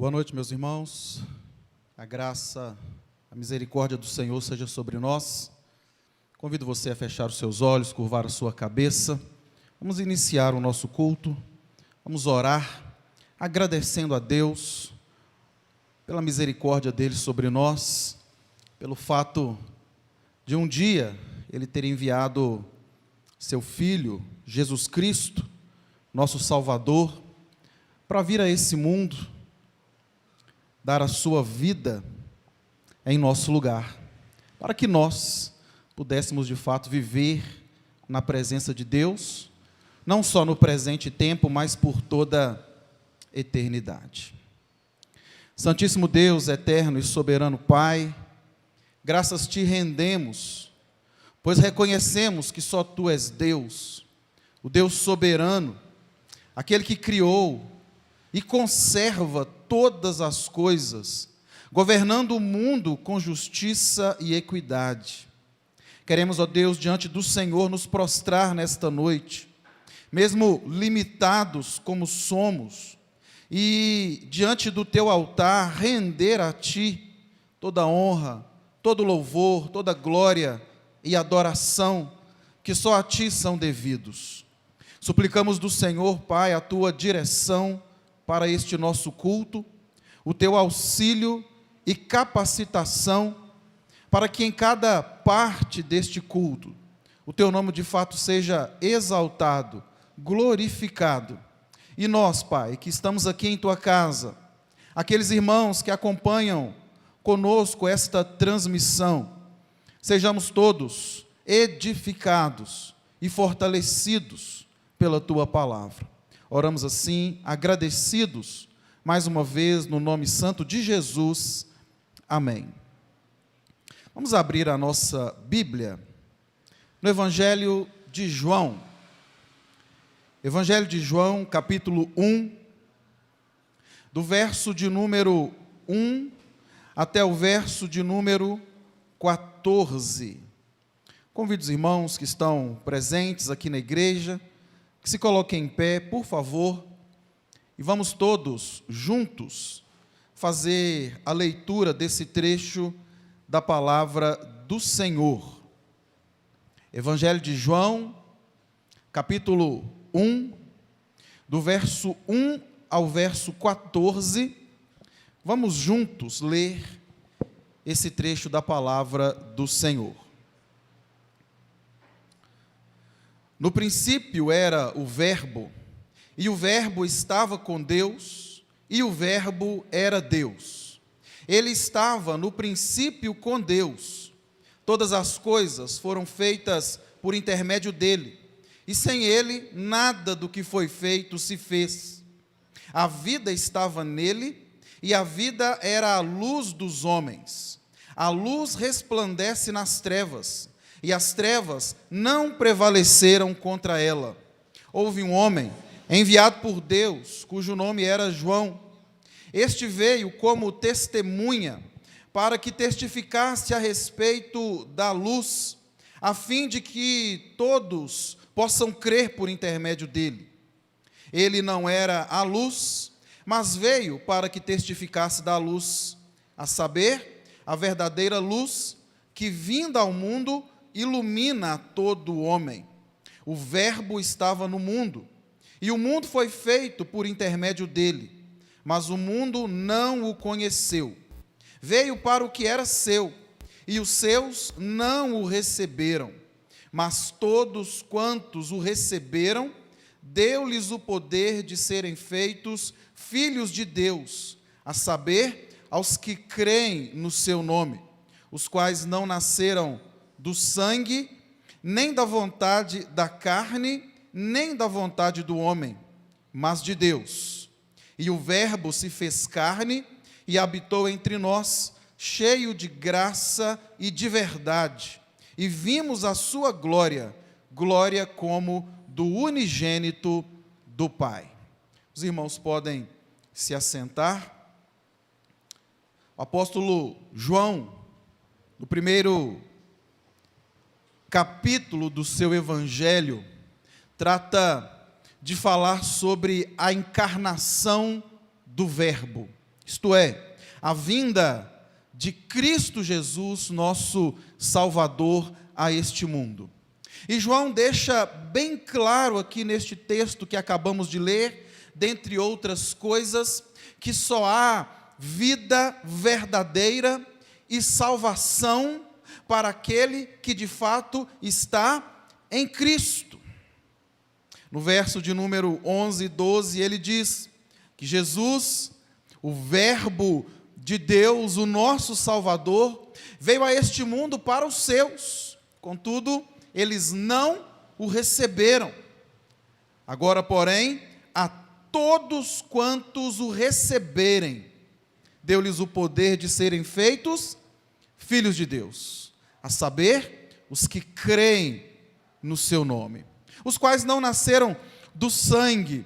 Boa noite, meus irmãos. A graça, a misericórdia do Senhor seja sobre nós. Convido você a fechar os seus olhos, curvar a sua cabeça. Vamos iniciar o nosso culto. Vamos orar, agradecendo a Deus pela misericórdia dele sobre nós, pelo fato de um dia ele ter enviado seu Filho, Jesus Cristo, nosso Salvador, para vir a esse mundo, dar a sua vida em nosso lugar, para que nós pudéssemos de fato viver na presença de Deus, não só no presente tempo, mas por toda a eternidade. Santíssimo Deus, eterno e soberano Pai, graças te rendemos, pois reconhecemos que só Tu és Deus, o Deus soberano, aquele que criou e conserva todas as coisas, governando o mundo com justiça e equidade. Queremos, ó Deus, diante do Senhor, nos prostrar nesta noite, mesmo limitados como somos, e diante do Teu altar, render a Ti toda honra, todo louvor, toda glória e adoração, que só a Ti são devidos. Suplicamos do Senhor, Pai, a Tua direção para este nosso culto, o Teu auxílio e capacitação, para que em cada parte deste culto, o Teu nome de fato seja exaltado, glorificado. E nós, Pai, que estamos aqui em Tua casa, aqueles irmãos que acompanham conosco esta transmissão, sejamos todos edificados e fortalecidos pela Tua palavra. Oramos assim, agradecidos, mais uma vez, no nome santo de Jesus. Amém. Vamos abrir a nossa Bíblia no Evangelho de João. Evangelho de João, capítulo 1, do verso de número 1 até o verso de número 14. Convido os irmãos que estão presentes aqui na igreja, que se coloquem em pé, por favor, e vamos todos juntos fazer a leitura desse trecho da palavra do Senhor. Evangelho de João, capítulo 1, do verso 1 ao verso 14, vamos juntos ler esse trecho da palavra do Senhor. No princípio era o Verbo, e o Verbo estava com Deus, e o Verbo era Deus. Ele estava no princípio com Deus. Todas as coisas foram feitas por intermédio dele, e sem ele nada do que foi feito se fez. A vida estava nele, e a vida era a luz dos homens. A luz resplandece nas trevas, e as trevas não prevaleceram contra ela. Houve um homem enviado por Deus, cujo nome era João. Este veio como testemunha, para que testificasse a respeito da luz, a fim de que todos possam crer por intermédio dele. Ele não era a luz, mas veio para que testificasse da luz, a saber, a verdadeira luz, que vinda ao mundo, ilumina todo o homem. O Verbo estava no mundo, e o mundo foi feito por intermédio dele, mas o mundo não o conheceu. Veio para o que era seu, e os seus não o receberam. Mas todos quantos o receberam, deu-lhes o poder de serem feitos filhos de Deus, a saber, aos que creem no seu nome, os quais não nasceram do sangue, nem da vontade da carne, nem da vontade do homem, mas de Deus. E o Verbo se fez carne e habitou entre nós, cheio de graça e de verdade. E vimos a sua glória, glória como do unigênito do Pai. Os irmãos podem se assentar. O apóstolo João, no primeiro capítulo do seu evangelho, trata de falar sobre a encarnação do Verbo. isto é, a vinda de Cristo Jesus, nosso Salvador, a este mundo. E João deixa bem claro aqui neste texto que acabamos de ler, dentre outras coisas, que só há vida verdadeira e salvação para aquele que de fato está em Cristo. No verso de número 11 e 12, ele diz que Jesus, o Verbo de Deus, o nosso Salvador, veio a este mundo para os seus, contudo, eles não o receberam. Agora, porém, a todos quantos o receberem, deu-lhes o poder de serem feitos filhos de Deus, a saber, os que creem no seu nome, os quais não nasceram do sangue,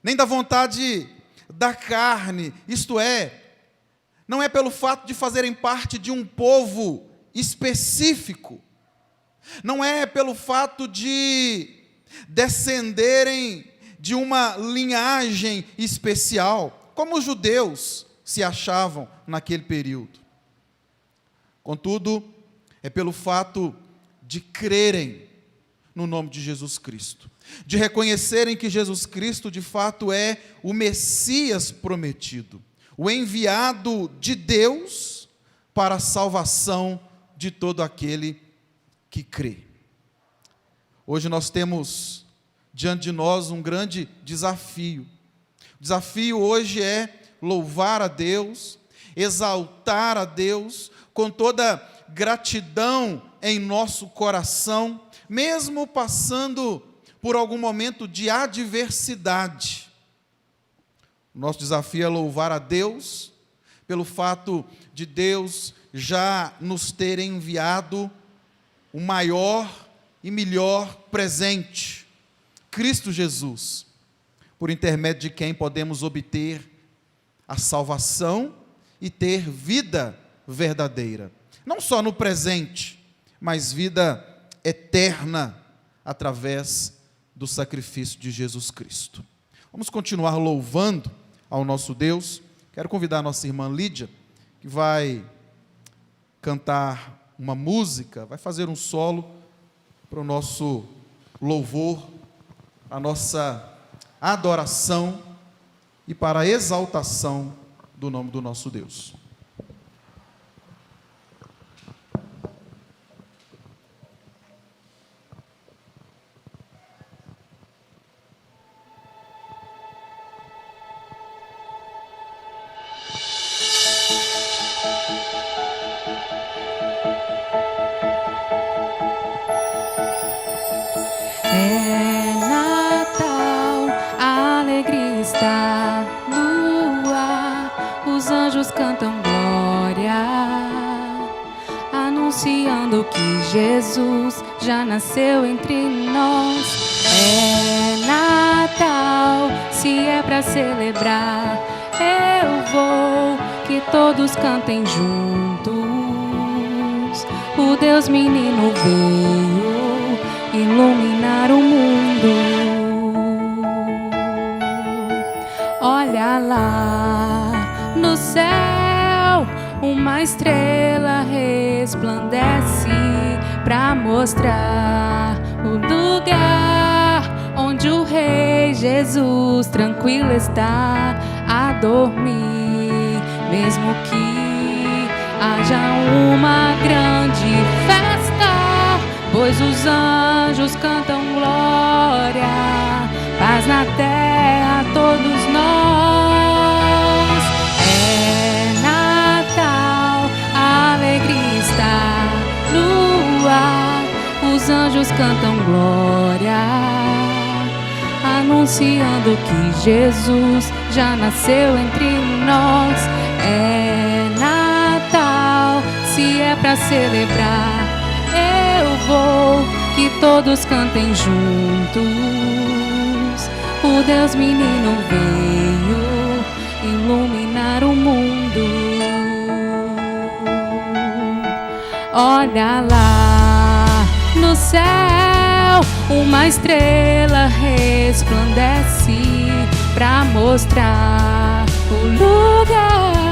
nem da vontade da carne, isto é, não é pelo fato de fazerem parte de um povo específico, não é pelo fato de descenderem de uma linhagem especial, como os judeus se achavam naquele período. Contudo, é pelo fato de crerem no nome de Jesus Cristo, de reconhecerem que Jesus Cristo de fato é o Messias prometido, o enviado de Deus para a salvação de todo aquele que crê. Hoje nós temos diante de nós um grande desafio. O desafio hoje é louvar a Deus, exaltar a Deus com toda gratidão em nosso coração, mesmo passando por algum momento de adversidade. O nosso desafio é louvar a Deus pelo fato de Deus já nos ter enviado o maior e melhor presente, Cristo Jesus, por intermédio de quem podemos obter a salvação e ter vida verdadeira, não só no presente, mas vida eterna através do sacrifício de Jesus Cristo. Vamos continuar louvando ao nosso Deus. Quero convidar a nossa irmã Lídia, que vai cantar uma música, vai fazer um solo para o nosso louvor, a nossa adoração e para a exaltação do nome do nosso Deus. É Natal, a alegria está no ar, os anjos cantam glória, anunciando que Jesus já nasceu entre nós. É Natal, se é pra celebrar, eu vou, que todos cantem juntos. O Deus menino veio iluminar o mundo. Olha lá no céu, uma estrela resplandece para mostrar o lugar onde o Rei Jesus tranquilo está a dormir, mesmo que haja uma grande festa, pois os anjos cantam glória, paz na terra a todos nós. É Natal, a alegria está no ar, os anjos cantam glória, anunciando que Jesus já nasceu entre nós. É Natal, se é pra celebrar, eu vou, que todos cantem juntos. O Deus menino veio iluminar o mundo. Olha lá no céu, uma estrela resplandece pra mostrar o lugar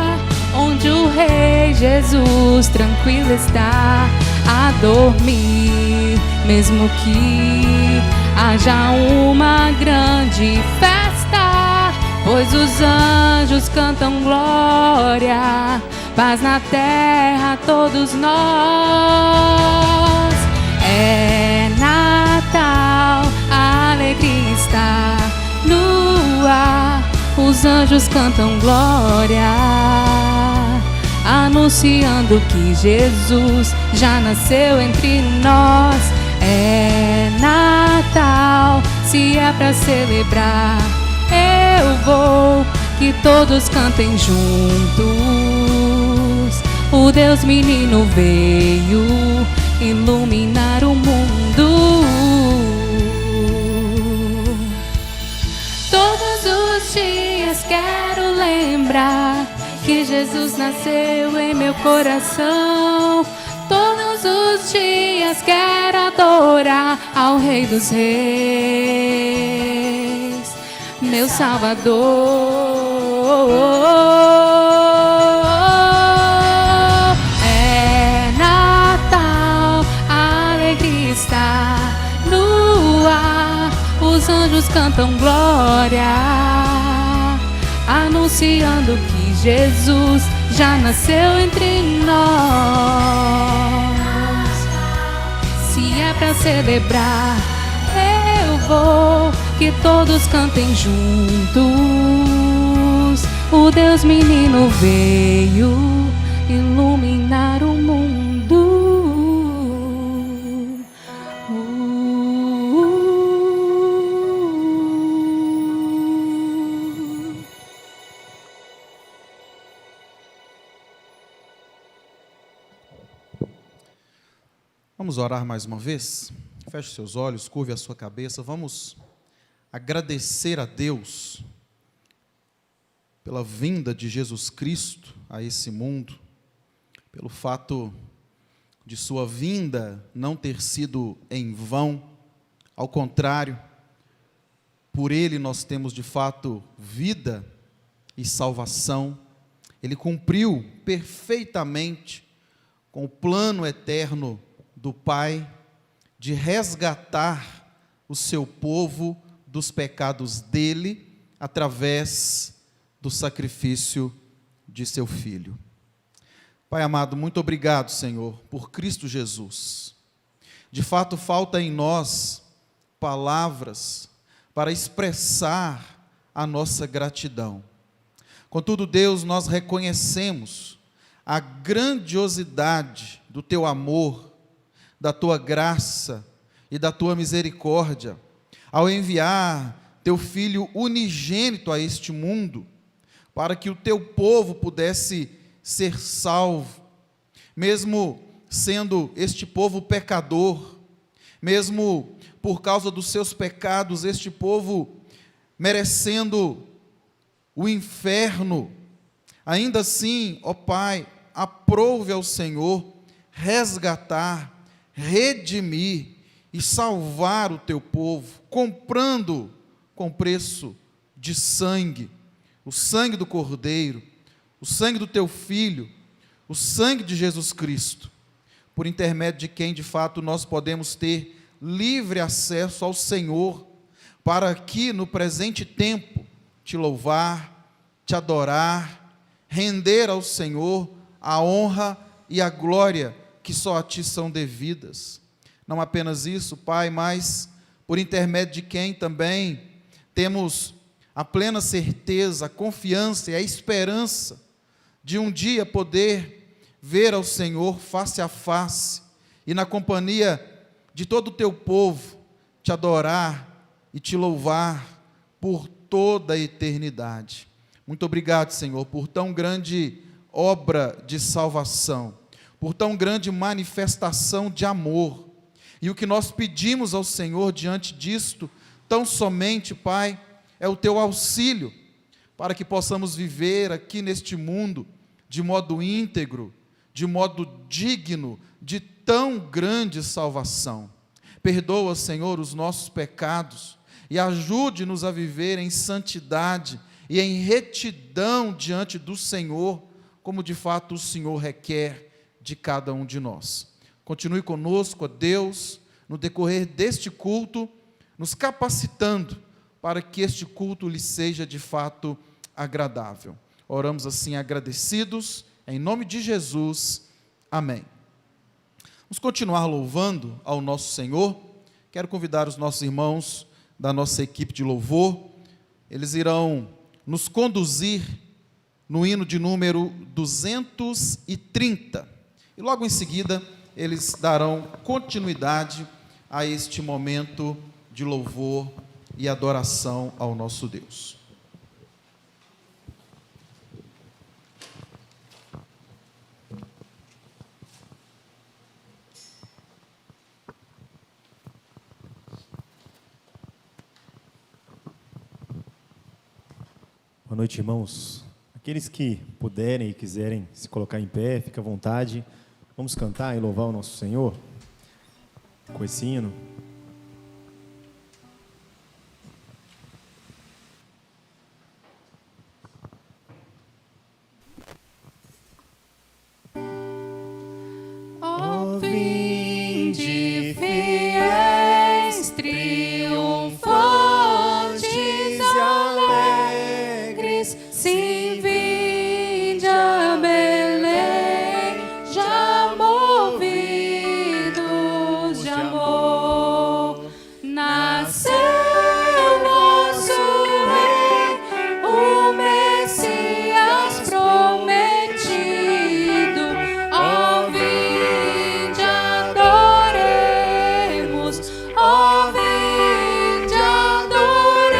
onde o Rei Jesus tranquilo está a dormir, mesmo que haja uma grande festa, pois os anjos cantam glória, paz na terra a todos nós. É Natal, a alegria está no ar, os anjos cantam glória, anunciando que Jesus já nasceu entre nós. É Natal, se é pra celebrar, eu vou, que todos cantem juntos. O Deus menino veio iluminar o mundo. Todos os dias quero lembrar que Jesus nasceu em meu coração. Todos os dias quero adorar ao Rei dos Reis, meu Salvador. É Natal, a alegria está no ar, os anjos cantam glória, anunciando que Jesus já nasceu entre nós. Se é pra celebrar, eu vou, que todos cantem juntos. O Deus menino veio iluminar o mundo. Vamos orar mais uma vez? Feche seus olhos, curve a sua cabeça. Vamos agradecer a Deus pela vinda de Jesus Cristo a esse mundo, pelo fato de sua vinda não ter sido em vão. Ao contrário, por Ele nós temos de fato vida e salvação. Ele cumpriu perfeitamente com o plano eterno do Pai de resgatar o seu povo dos pecados dele através do sacrifício de seu Filho. Pai amado, muito obrigado, Senhor, por Cristo Jesus. De fato, falta em nós palavras para expressar a nossa gratidão. Contudo, Deus, nós reconhecemos a grandiosidade do teu amor, da tua graça e da tua misericórdia, ao enviar teu Filho unigênito a este mundo, para que o teu povo pudesse ser salvo, mesmo sendo este povo pecador, mesmo por causa dos seus pecados, este povo merecendo o inferno. Ainda assim, ó Pai, aprove ao Senhor resgatar, redimir e salvar o teu povo, comprando com preço de sangue, o sangue do Cordeiro, o sangue do teu Filho, o sangue de Jesus Cristo, por intermédio de quem de fato nós podemos ter livre acesso ao Senhor, para que no presente tempo te louvar, te adorar, render ao Senhor a honra e a glória que só a ti são devidas. Não apenas isso, Pai, mas por intermédio de quem também temos a plena certeza, a confiança e a esperança de um dia poder ver ao Senhor face a face e na companhia de todo o teu povo te adorar e te louvar por toda a eternidade. Muito obrigado, Senhor, por tão grande obra de salvação, por tão grande manifestação de amor. E o que nós pedimos ao Senhor diante disto, tão somente, Pai, é o teu auxílio, para que possamos viver aqui neste mundo de modo íntegro, de modo digno de tão grande salvação. Perdoa, Senhor, os nossos pecados e ajude-nos a viver em santidade e em retidão diante do Senhor, como de fato o Senhor requer de cada um de nós. Continue conosco, ó Deus, no decorrer deste culto, nos capacitando para que este culto lhe seja de fato agradável. Oramos assim agradecidos, em nome de Jesus, amém. Vamos continuar louvando ao nosso Senhor. Quero convidar os nossos irmãos da nossa equipe de louvor, eles irão nos conduzir no hino de número 230, e logo em seguida eles darão continuidade a este momento de louvor e adoração ao nosso Deus. Boa noite, irmãos. Aqueles que puderem e quiserem se colocar em pé, fica à vontade. Vamos cantar e louvar o nosso Senhor com esse hino. Ó, vinde, fiéis, triunfantes e alegres, sim, vinde a Belém, já movidos de amor. Nasceu nosso Rei, o Messias prometido. Ó, vinde, adoremos, ó, vinde, adoremos,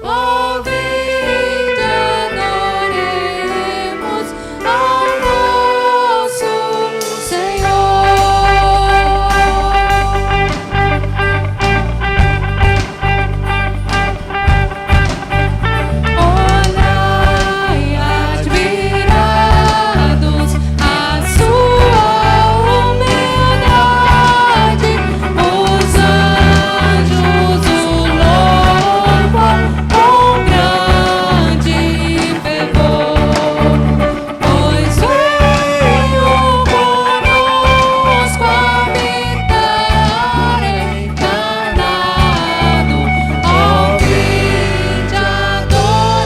ó, vinde, adoremos ao nosso Senhor. Olhai admirados a sua humildade, os anjos o louvam com grande fervor, pois veio conosco habitar encarnado. Ó, vinde, adoremos,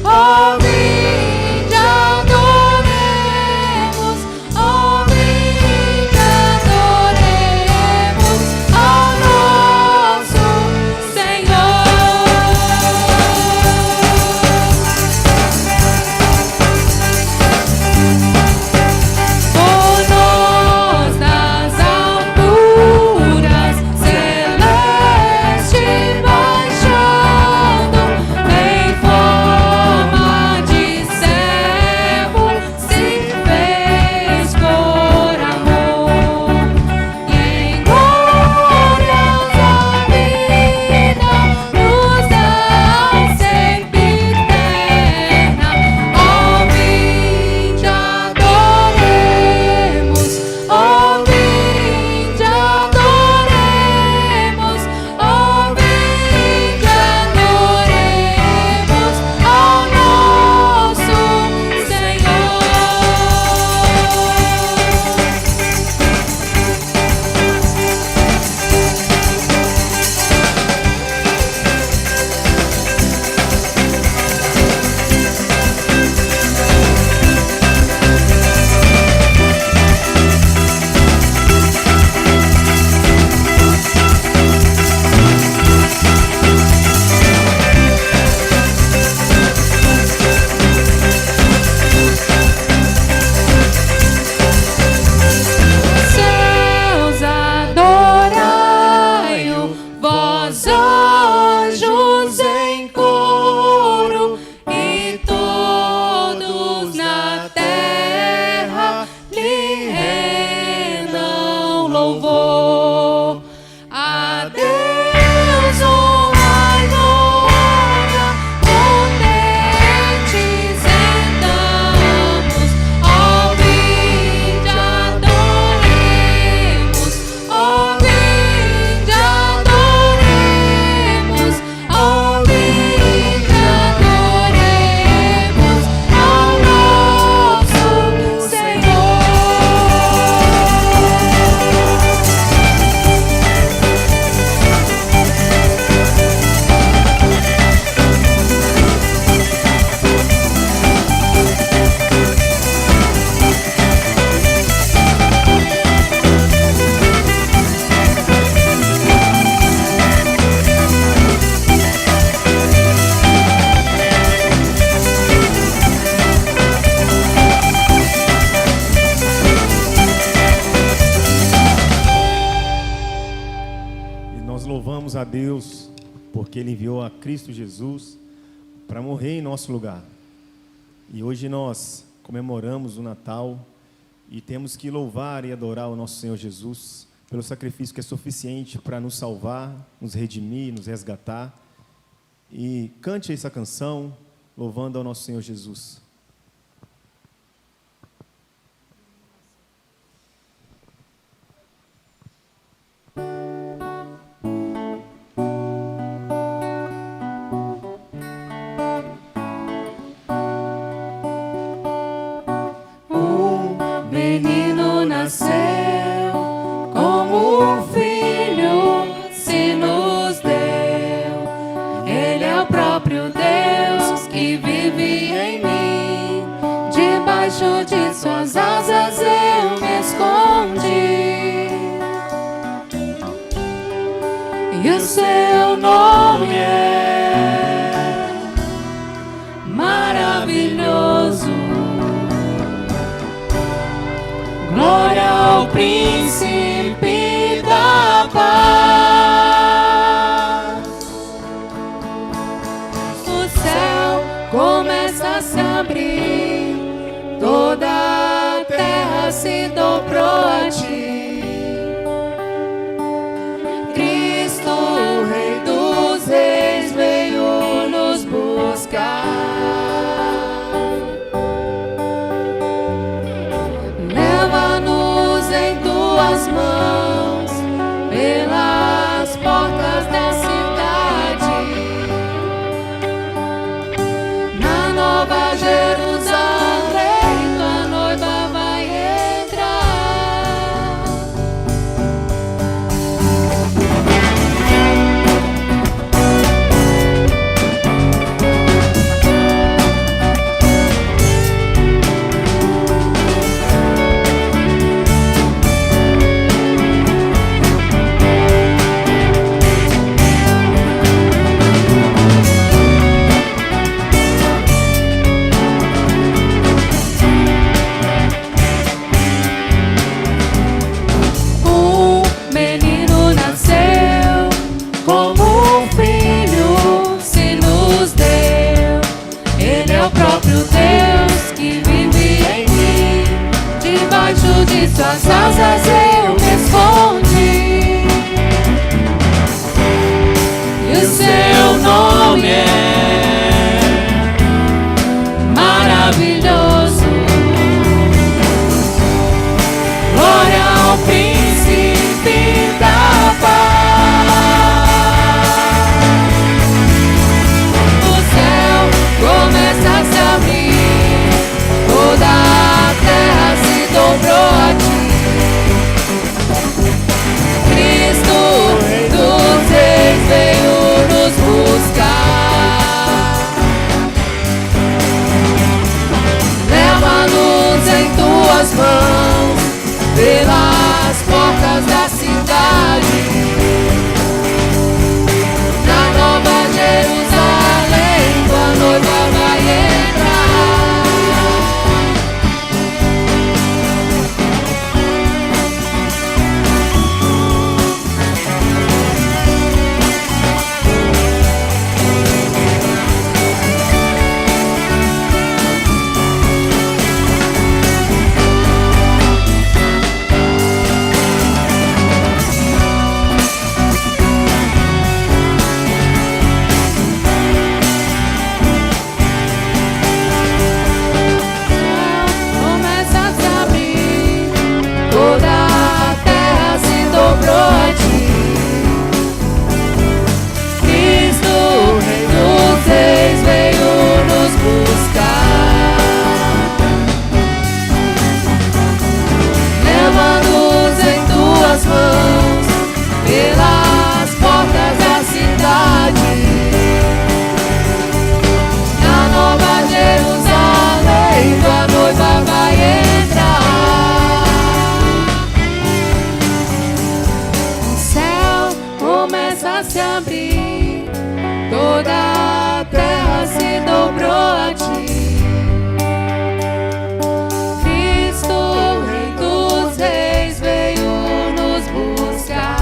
ó, vinde, adoremos, ó, vinde, adoremos ao nosso Senhor. Por nós nas alturas, celeste baixando, em forma de servo, se fez por amor, e em glórias a vida nos dá sempre eterna. Ó, vinde, adoremos, ó, vinde, adoremos, ó, vinde, adoremos ao nosso Senhor. Céus, adorai-o, vós anjos em coro, e todos na terra lhe rendam louvor. A Deus honra e glória, contentes entramos. Ó, vinde, adoremos, ó, vinde, adoremos, ó, vinde, adoremos louvamos a Deus porque Ele enviou a Cristo Jesus para morrer em nosso lugar. E hoje nós comemoramos o Natal e temos que louvar e adorar o nosso Senhor Jesus pelo sacrifício que é suficiente para nos salvar, nos redimir, nos resgatar. E cante essa canção louvando ao nosso Senhor Jesus. Menino nasceu, como um filho se nos deu. Ele é o próprio Deus que vive em mim. Debaixo de suas asas eu me escondi. E o seu nome é maravilhoso. Glória ao Príncipe da Paz. O céu começa a se abrir, toda a terra se dobrou a ti. Cristo, o Rei dos Reis, veio nos buscar. Leva-nos em tuas mãos pelas portas da cidade. Na Nova Jerusalém, tua noiva vai entrar. Um menino nasceu, como um filho se nos deu. Ele é o próprio Deus que vive em mim. Debaixo de suas asas eu me escondi. E o seu nome é maravilhoso. Glória ao Príncipe da Paz. O céu começa a se abrir, toda a terra se dobrou a ti. Cristo, o Rei dos Reis, veio nos buscar. Leva-nos em tuas mãos pelas portas da cidade. Na Nova Jerusalém, tua noiva vai entrar. Começa a se abrir, toda a terra se dobrou a ti. Cristo, o Rei dos Reis, veio nos buscar. Leva-nos em tuas mãos pelas portas da cidade. Na Nova Jerusalém, tua noiva vai entrar. O céu começa a se abrir, toda a terra se dobrou a ti. Cristo, o Rei dos Reis, veio nos buscar.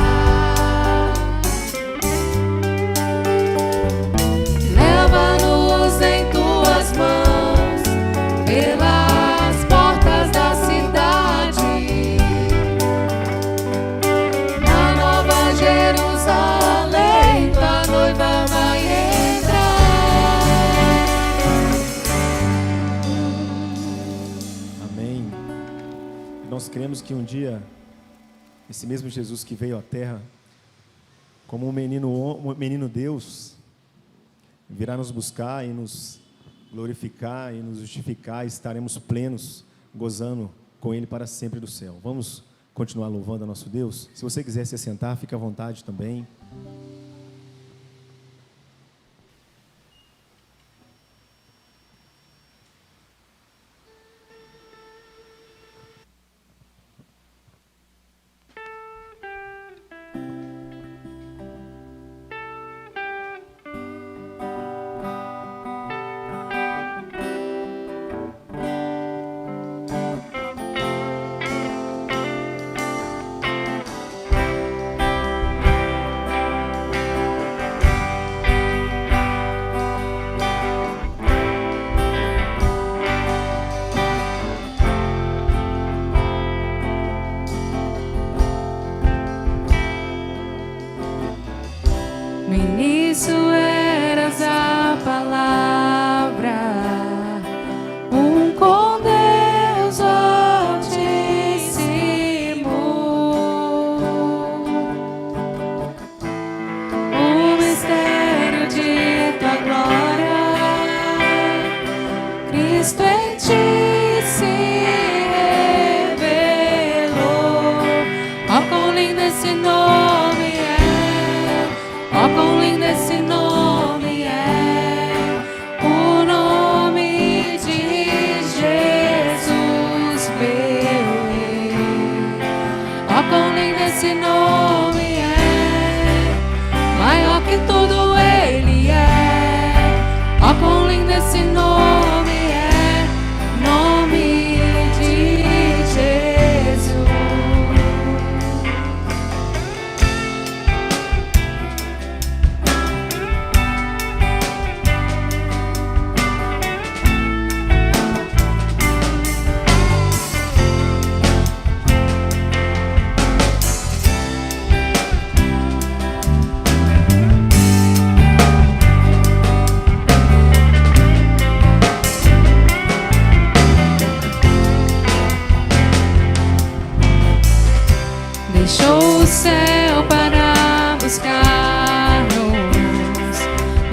cremos que um dia esse mesmo Jesus que veio à Terra como um menino Deus virá nos buscar e nos glorificar e nos justificar, e estaremos plenos, gozando com Ele para sempre do céu. Vamos continuar louvando a nosso Deus? Se você quiser se assentar, fique à vontade também. No início eras a palavra, com Deus Altíssimo, o mistério de tua glória, Cristo em ti se revelou. Ó, quão lindo esse nome é! Ó, quão lindo esse nome é, o nome de Jesus, meu Rei. Ó, quão lindo esse nome é, maior que tudo Ele é. Ó, quão lindo esse nome é, nome de Jesus. Deixou o céu para buscar-nos,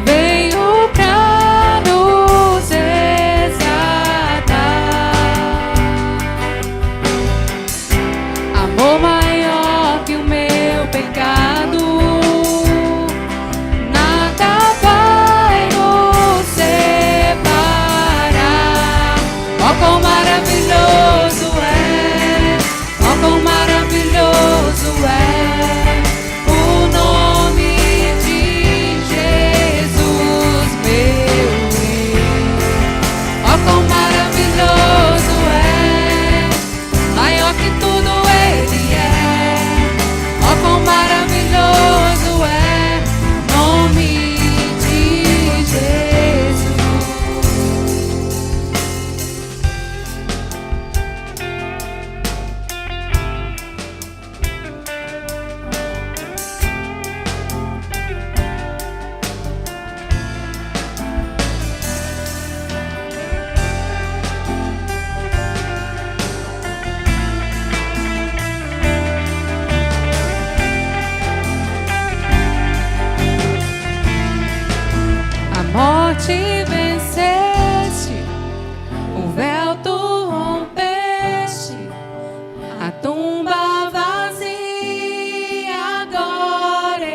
veio pra nos resgatar. Amor maior que o meu pecado, nada vai nos separar. Ó, quão maravilhoso é! Ó, quão maravilhoso é o nome de Jesus, meu Rei. Ó, quão maravilhoso é, maior que tudo Ele é. Ó, quão maravilhoso é o nome de Jesus. A morte venceste, o véu tu rompeste, a tumba vazia agora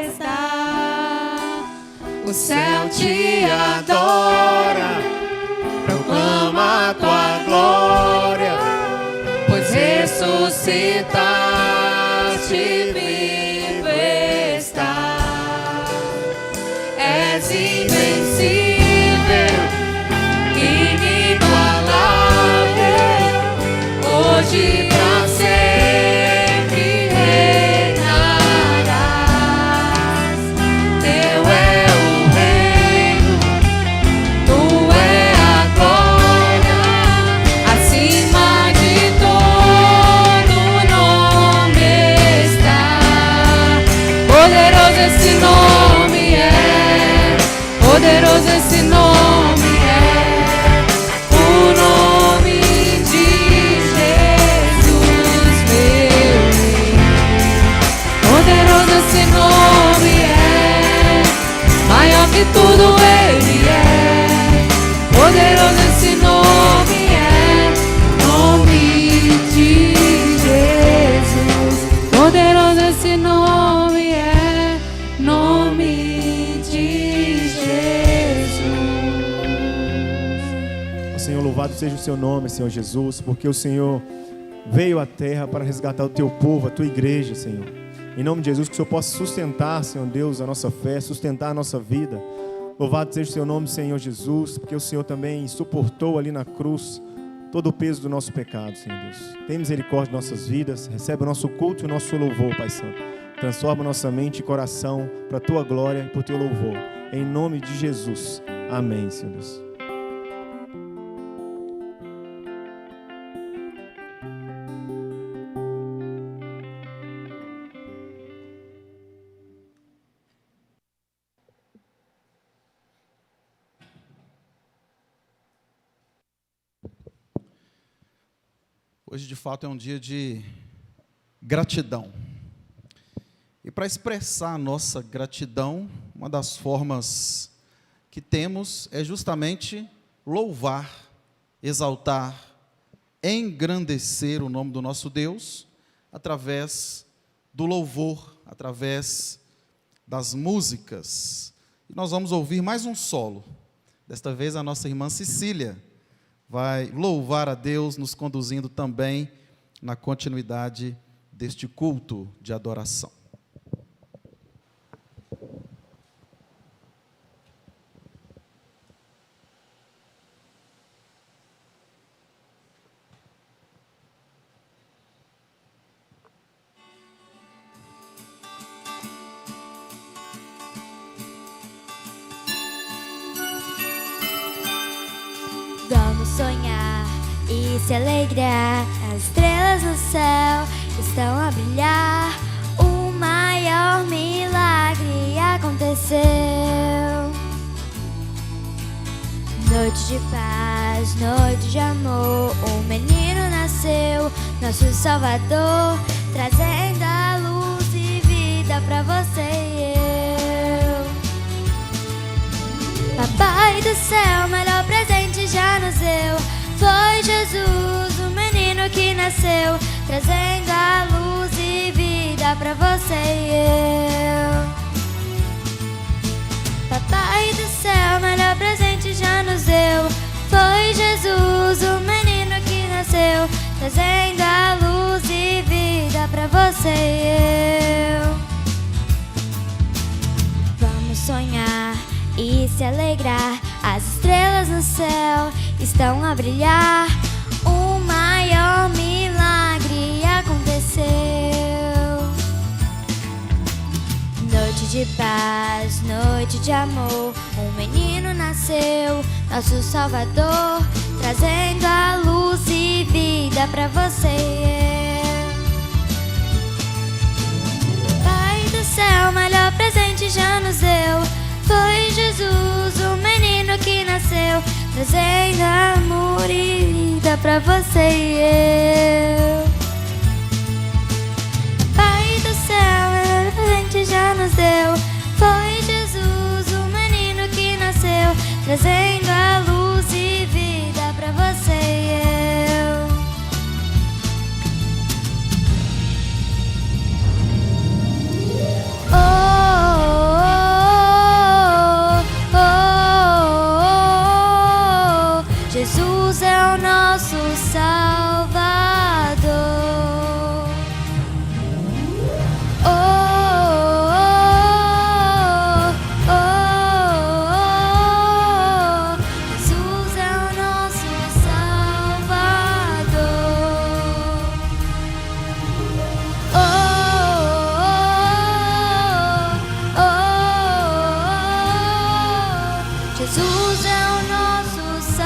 está. O céu te adora, proclama a tua glória, pois ressuscitaste, vivo está. És invencível, inigualável, hoje pra sempre reinarás. Teu é o reino, tu é a glória, acima de todo nome. Louvado seja o seu nome, Senhor Jesus, porque o Senhor veio à terra para resgatar o teu povo, a tua igreja, Senhor. Em nome de Jesus, que o Senhor possa sustentar, Senhor Deus, a nossa fé, sustentar a nossa vida. Louvado seja o seu nome, Senhor Jesus, porque o Senhor também suportou ali na cruz todo o peso do nosso pecado, Senhor Deus. Tem misericórdia de nossas vidas, recebe o nosso culto e o nosso louvor, Pai Santo. Transforma nossa mente e coração para a tua glória e para o teu louvor. Em nome de Jesus. Amém, Senhor Deus. Hoje, de fato, é um dia de gratidão. E para expressar a nossa gratidão, uma das formas que temos é justamente louvar, exaltar, engrandecer o nome do nosso Deus através do louvor, através das músicas. E nós vamos ouvir mais um solo. Desta vez a nossa irmã Cecília vai louvar a Deus, nos conduzindo também na continuidade deste culto de adoração. Vamos sonhar e se alegrar. As estrelas no céu estão a brilhar. O maior milagre aconteceu. Noite de paz, noite de amor. Um menino nasceu, nosso Salvador, trazendo a luz e vida pra você e eu. Papai do céu, melhor presente já nos deu. Foi Jesus, o menino que nasceu, trazendo a luz e vida pra você e eu. Papai do céu, melhor presente já nos deu. Foi Jesus, o menino que nasceu, trazendo a luz e vida pra você e eu. Vamos sonhar e se alegrar. As estrelas no céu estão a brilhar. O maior milagre aconteceu. Noite de paz, noite de amor. Um menino nasceu, nosso Salvador, trazendo a luz e vida pra você e eu. Pai do céu, melhor presente já nos deu. Foi Jesus, o menino que nasceu, trazendo amor e vida pra você e eu. Pai do céu, melhor presente já nos deu. Foi Jesus, o menino que nasceu, trazendo a luz e vida pra você e eu. Jesus é o nosso Salvador. Oh, oh, oh, oh, Jesus é o nosso Salvador. Oh, oh, oh, Jesus é o nosso Salvador.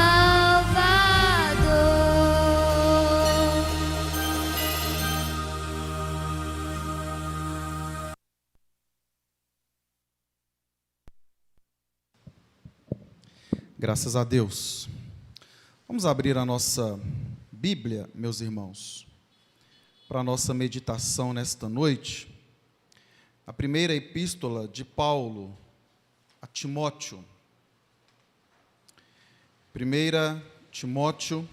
Graças a Deus. Vamos abrir a nossa Bíblia, meus irmãos, para a nossa meditação nesta noite. A primeira epístola de Paulo a Timóteo. 1 Timóteo,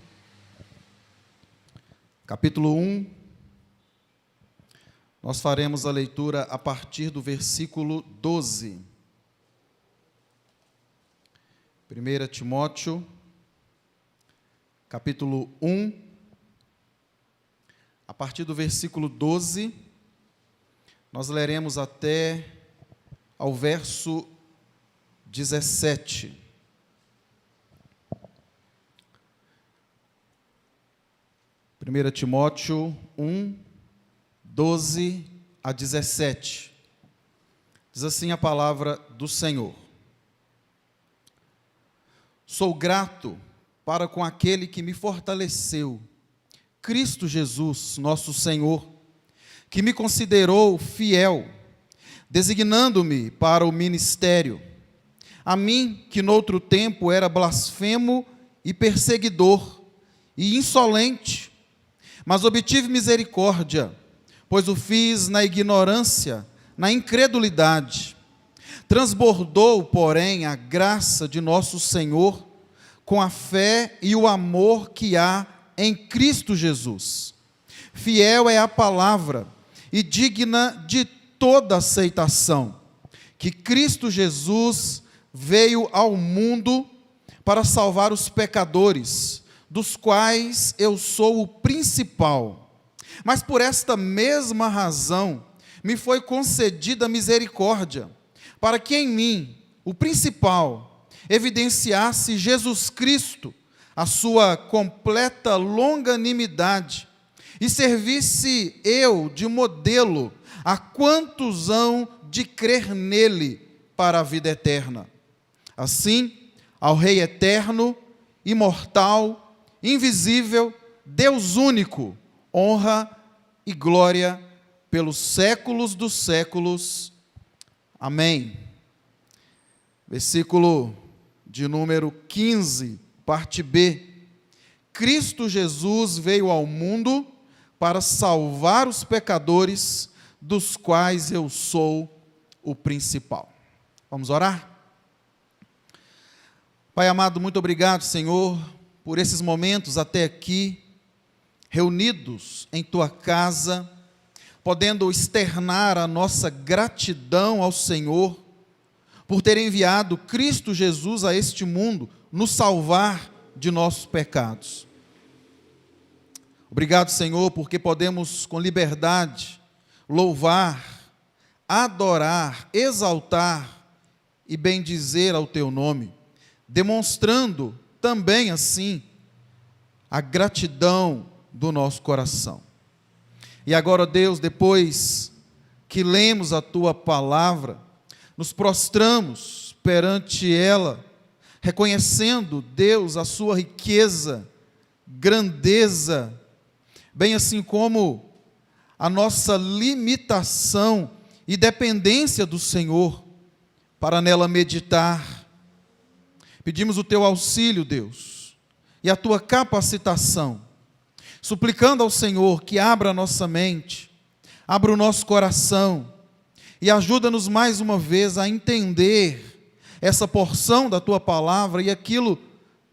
capítulo 1. Nós faremos a leitura a partir do versículo 12. 1 Timóteo, capítulo 1, a partir do versículo 12, nós leremos até ao verso 17. 1 Timóteo 1, 12 a 17. Diz assim a palavra do Senhor: Sou grato para com aquele que me fortaleceu, Cristo Jesus, nosso Senhor, que me considerou fiel, designando-me para o ministério. A mim, que noutro tempo era blasfemo e perseguidor e insolente, mas obtive misericórdia, pois o fiz na ignorância, na incredulidade. Transbordou, porém, a graça de nosso Senhor com a fé e o amor que há em Cristo Jesus. Fiel é a palavra e digna de toda aceitação, que Cristo Jesus veio ao mundo para salvar os pecadores, dos quais eu sou o principal. Mas por esta mesma razão me foi concedida misericórdia, para que em mim, o principal, evidenciasse Jesus Cristo, a sua completa longanimidade, e servisse eu de modelo a quantos hão de crer nele para a vida eterna. Assim, ao Rei eterno, imortal, invisível, Deus único, honra e glória pelos séculos dos séculos. Amém. Versículo de número 15, parte B. Cristo Jesus veio ao mundo para salvar os pecadores, dos quais eu sou o principal. Vamos orar? Pai amado, muito obrigado, Senhor, por esses momentos até aqui, reunidos em Tua casa, podendo externar a nossa gratidão ao Senhor, por ter enviado Cristo Jesus a este mundo, nos salvar de nossos pecados. Obrigado, Senhor, porque podemos com liberdade louvar, adorar, exaltar e bendizer ao Teu nome, demonstrando também assim a gratidão do nosso coração. E agora, Deus, depois que lemos a Tua palavra, nos prostramos perante ela, reconhecendo, Deus, a Sua riqueza, grandeza, bem assim como a nossa limitação e dependência do Senhor, para nela meditar. Pedimos o Teu auxílio, Deus, e a Tua capacitação, suplicando ao Senhor que abra a nossa mente, abra o nosso coração, e ajuda-nos mais uma vez a entender essa porção da Tua palavra e aquilo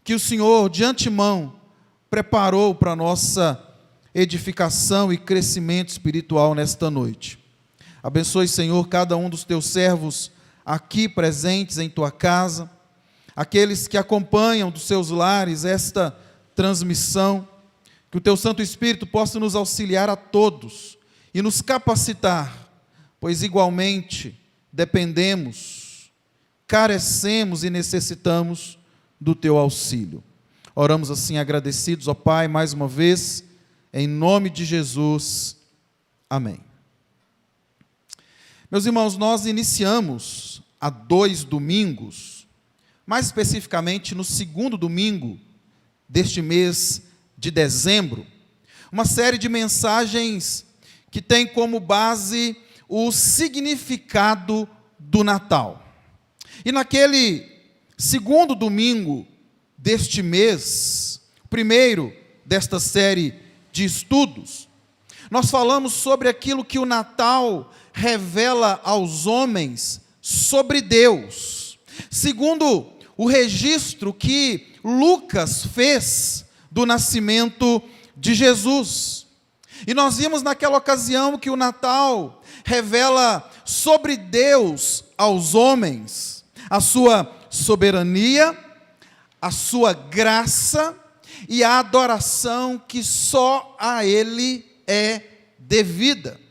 que o Senhor de antemão preparou para a nossa edificação e crescimento espiritual nesta noite. Abençoe, Senhor, cada um dos Teus servos aqui presentes em Tua casa, aqueles que acompanham dos seus lares esta transmissão, que o Teu Santo Espírito possa nos auxiliar a todos e nos capacitar, pois igualmente dependemos, carecemos e necessitamos do Teu auxílio. Oramos assim agradecidos, ó Pai, mais uma vez, em nome de Jesus. Amém. Meus irmãos, nós iniciamos há 2 domingos, mais especificamente no 2º domingo deste mês de dezembro, uma série de mensagens que tem como base o significado do Natal. E naquele 2º domingo deste mês, primeiro desta série de estudos, nós falamos sobre aquilo que o Natal revela aos homens sobre Deus, segundo o registro que Lucas fez do nascimento de Jesus. E nós vimos naquela ocasião que o Natal revela sobre Deus aos homens a sua soberania, a sua graça e a adoração que só a Ele é devida.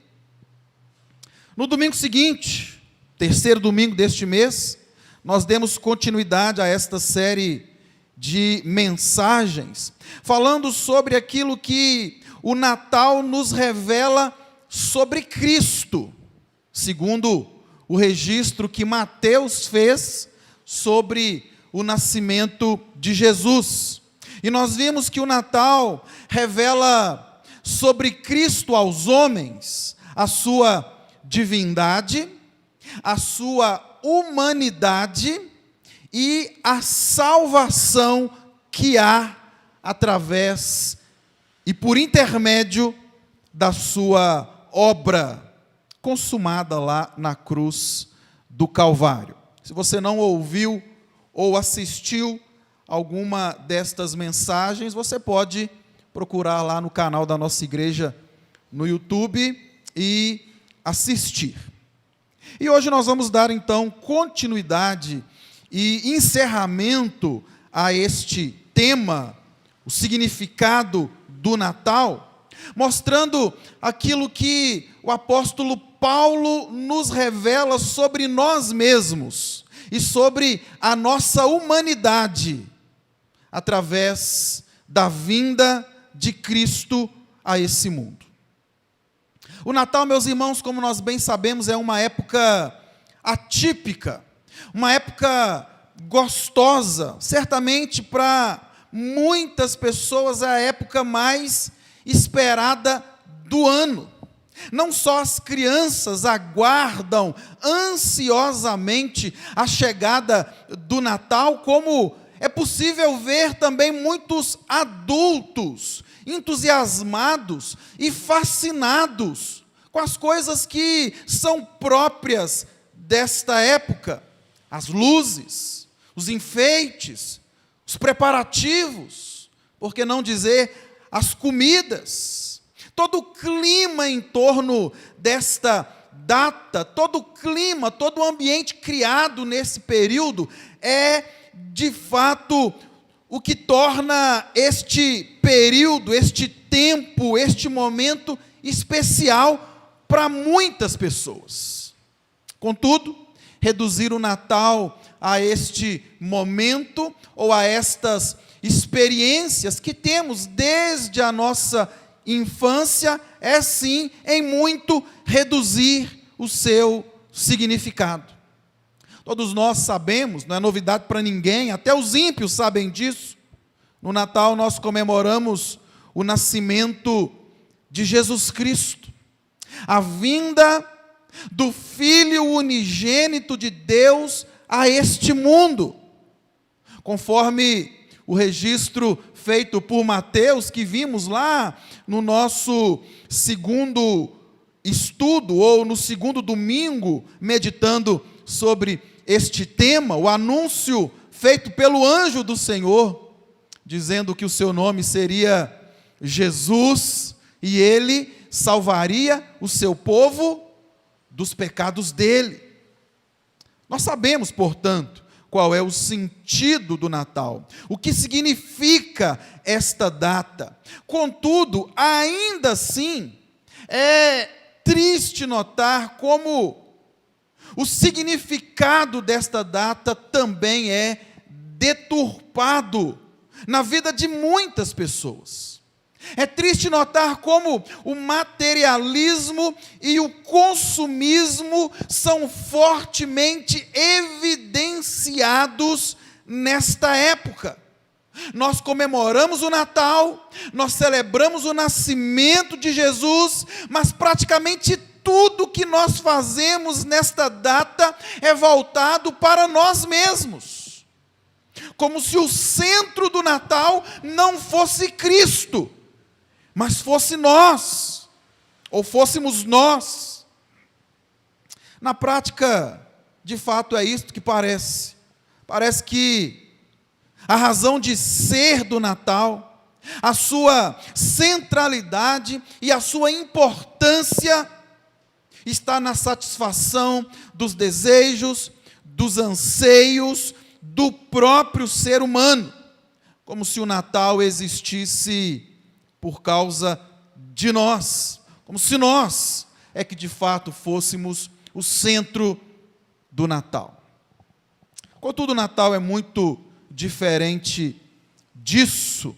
No domingo seguinte, terceiro domingo deste mês, nós demos continuidade a esta série de mensagens, falando sobre aquilo que o Natal nos revela sobre Cristo, segundo o registro que Mateus fez sobre o nascimento de Jesus. E nós vimos que o Natal revela sobre Cristo aos homens a sua divindade, a sua humanidade e a salvação que há através e por intermédio da sua obra consumada lá na cruz do Calvário. Se você não ouviu ou assistiu alguma destas mensagens, você pode procurar lá no canal da nossa igreja no YouTube e assistir. E hoje nós vamos dar então continuidade e encerramento a este tema, o significado do Natal, mostrando aquilo que o apóstolo Paulo nos revela sobre nós mesmos e sobre a nossa humanidade, através da vinda de Cristo a esse mundo. O Natal, meus irmãos, como nós bem sabemos, é uma época atípica, uma época gostosa, certamente para muitas pessoas é a época mais esperada do ano. Não só as crianças aguardam ansiosamente a chegada do Natal, como é possível ver também muitos adultos entusiasmados e fascinados com as coisas que são próprias desta época. As luzes, os enfeites, os preparativos, por que não dizer as comidas, todo o clima em torno desta data, todo o clima, todo o ambiente criado nesse período é, de fato, o que torna este período, este tempo, este momento especial para muitas pessoas. Contudo, reduzir o Natal a este momento ou a estas experiências que temos desde a nossa infância é sim, em muito, reduzir o seu significado. Todos nós sabemos, não é novidade para ninguém, até os ímpios sabem disso. No Natal nós comemoramos o nascimento de Jesus Cristo, a vinda do Filho unigênito de Deus a este mundo, conforme o registro feito por Mateus, que vimos lá no nosso segundo estudo, ou no segundo domingo, meditando sobre este tema, o anúncio feito pelo anjo do Senhor, dizendo que o seu nome seria Jesus, e ele salvaria o seu povo dos pecados dele. Nós sabemos, portanto, qual é o sentido do Natal, o que significa esta data. Contudo, ainda assim, é triste notar como o significado desta data também é deturpado na vida de muitas pessoas. É triste notar como o materialismo e o consumismo são fortemente evidenciados nesta época. Nós comemoramos o Natal, nós celebramos o nascimento de Jesus, mas praticamente tudo que nós fazemos nesta data é voltado para nós mesmos. Como se o centro do Natal não fosse Cristo, mas fosse nós, ou fôssemos nós. Na prática, de fato, é isto que parece. Parece que a razão de ser do Natal, a sua centralidade e a sua importância está na satisfação dos desejos, dos anseios do próprio ser humano. como se o Natal existisse por causa de nós, como se nós é que de fato fôssemos o centro do Natal. Contudo, o Natal é muito diferente disso,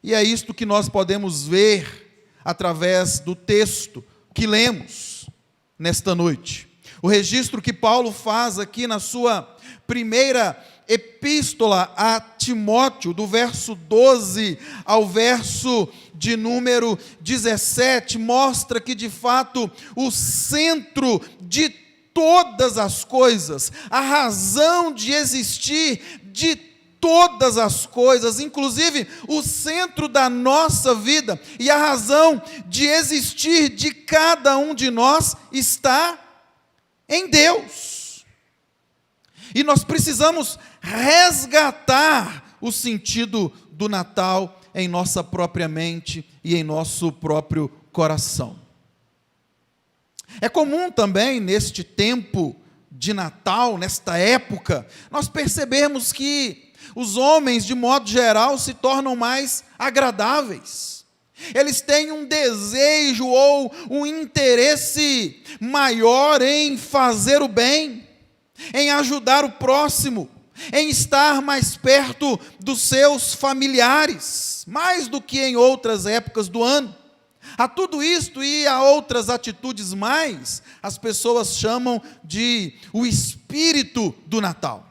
e é isto que nós podemos ver através do texto que lemos nesta noite. O registro que Paulo faz aqui na sua primeira epístola a Timóteo, do verso 12 ao verso de número 17, mostra que de fato o centro de todas as coisas, a razão de existir de todas as coisas, inclusive o centro da nossa vida e a razão de existir de cada um de nós está em Deus. E nós precisamos resgatar o sentido do Natal em nossa própria mente e em nosso próprio coração. É comum também, neste tempo de Natal, nesta época, nós percebemos que os homens, de modo geral, se tornam mais agradáveis. Eles têm um desejo ou um interesse maior em fazer o bem, em ajudar o próximo, em estar mais perto dos seus familiares, mais do que em outras épocas do ano. A tudo isto e a outras atitudes mais, as pessoas chamam de o espírito do Natal.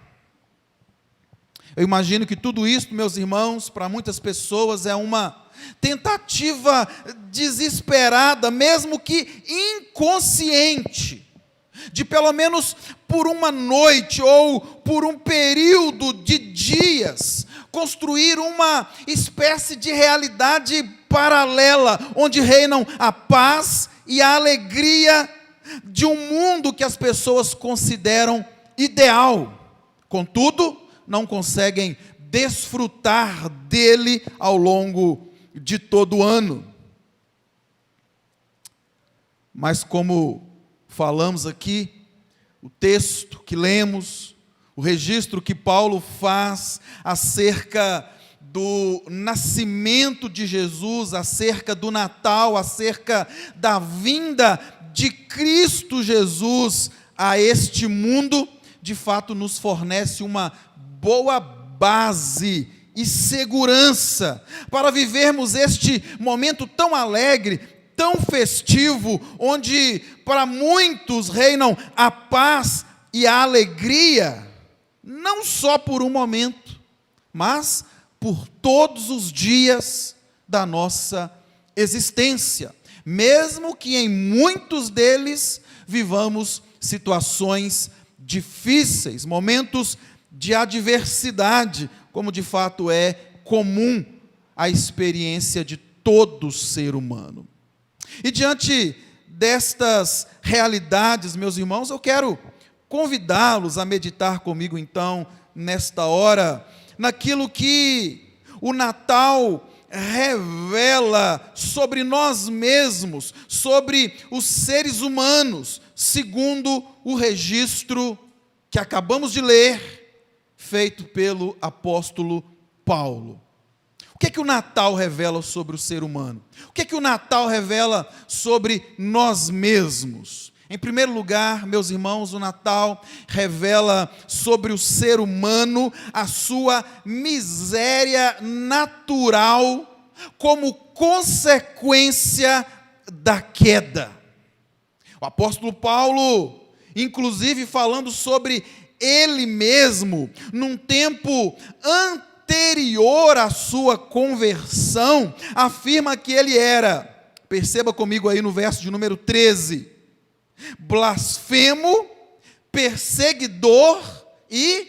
Eu imagino que tudo isto, meus irmãos, para muitas pessoas é uma tentativa desesperada, mesmo que inconsciente, de pelo menos por uma noite ou por um período de dias, construir uma espécie de realidade paralela, onde reinam a paz e a alegria de um mundo que as pessoas consideram ideal. Contudo, não conseguem desfrutar dele ao longo de todo o ano. Mas como falamos aqui, o texto que lemos, o registro que Paulo faz acerca do nascimento de Jesus, acerca do Natal, acerca da vinda de Cristo Jesus a este mundo, de fato nos fornece uma boa base e segurança para vivermos este momento tão alegre, tão festivo, onde para muitos reinam a paz e a alegria, não só por um momento, mas por todos os dias da nossa existência, mesmo que em muitos deles vivamos situações difíceis, momentos de adversidade, como de fato é comum a experiência de todo ser humano. E diante destas realidades, meus irmãos, eu quero convidá-los a meditar comigo então, nesta hora, naquilo que o Natal revela sobre nós mesmos, sobre os seres humanos, segundo o registro que acabamos de ler, feito pelo apóstolo Paulo. O que é que o Natal revela sobre o ser humano? O que é que o Natal revela sobre nós mesmos? Em primeiro lugar, meus irmãos, o Natal revela sobre o ser humano a sua miséria natural como consequência da queda. O apóstolo Paulo, inclusive falando sobre ele mesmo, num tempo anterior à sua conversão, afirma que ele era, perceba comigo aí no verso de número 13, blasfemo, perseguidor e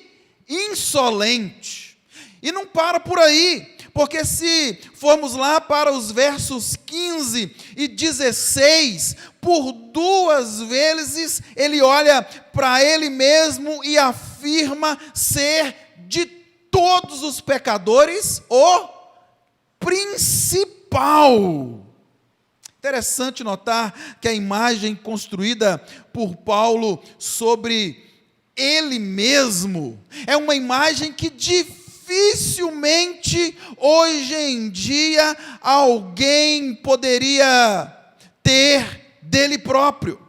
insolente. E não para por aí, porque se formos lá para os versos 15 e 16, por duas vezes ele olha para ele mesmo e afirma ser de todos os pecadores o principal. Interessante notar que a imagem construída por Paulo sobre ele mesmo é uma imagem que dificilmente dificilmente hoje em dia alguém poderia ter dele próprio.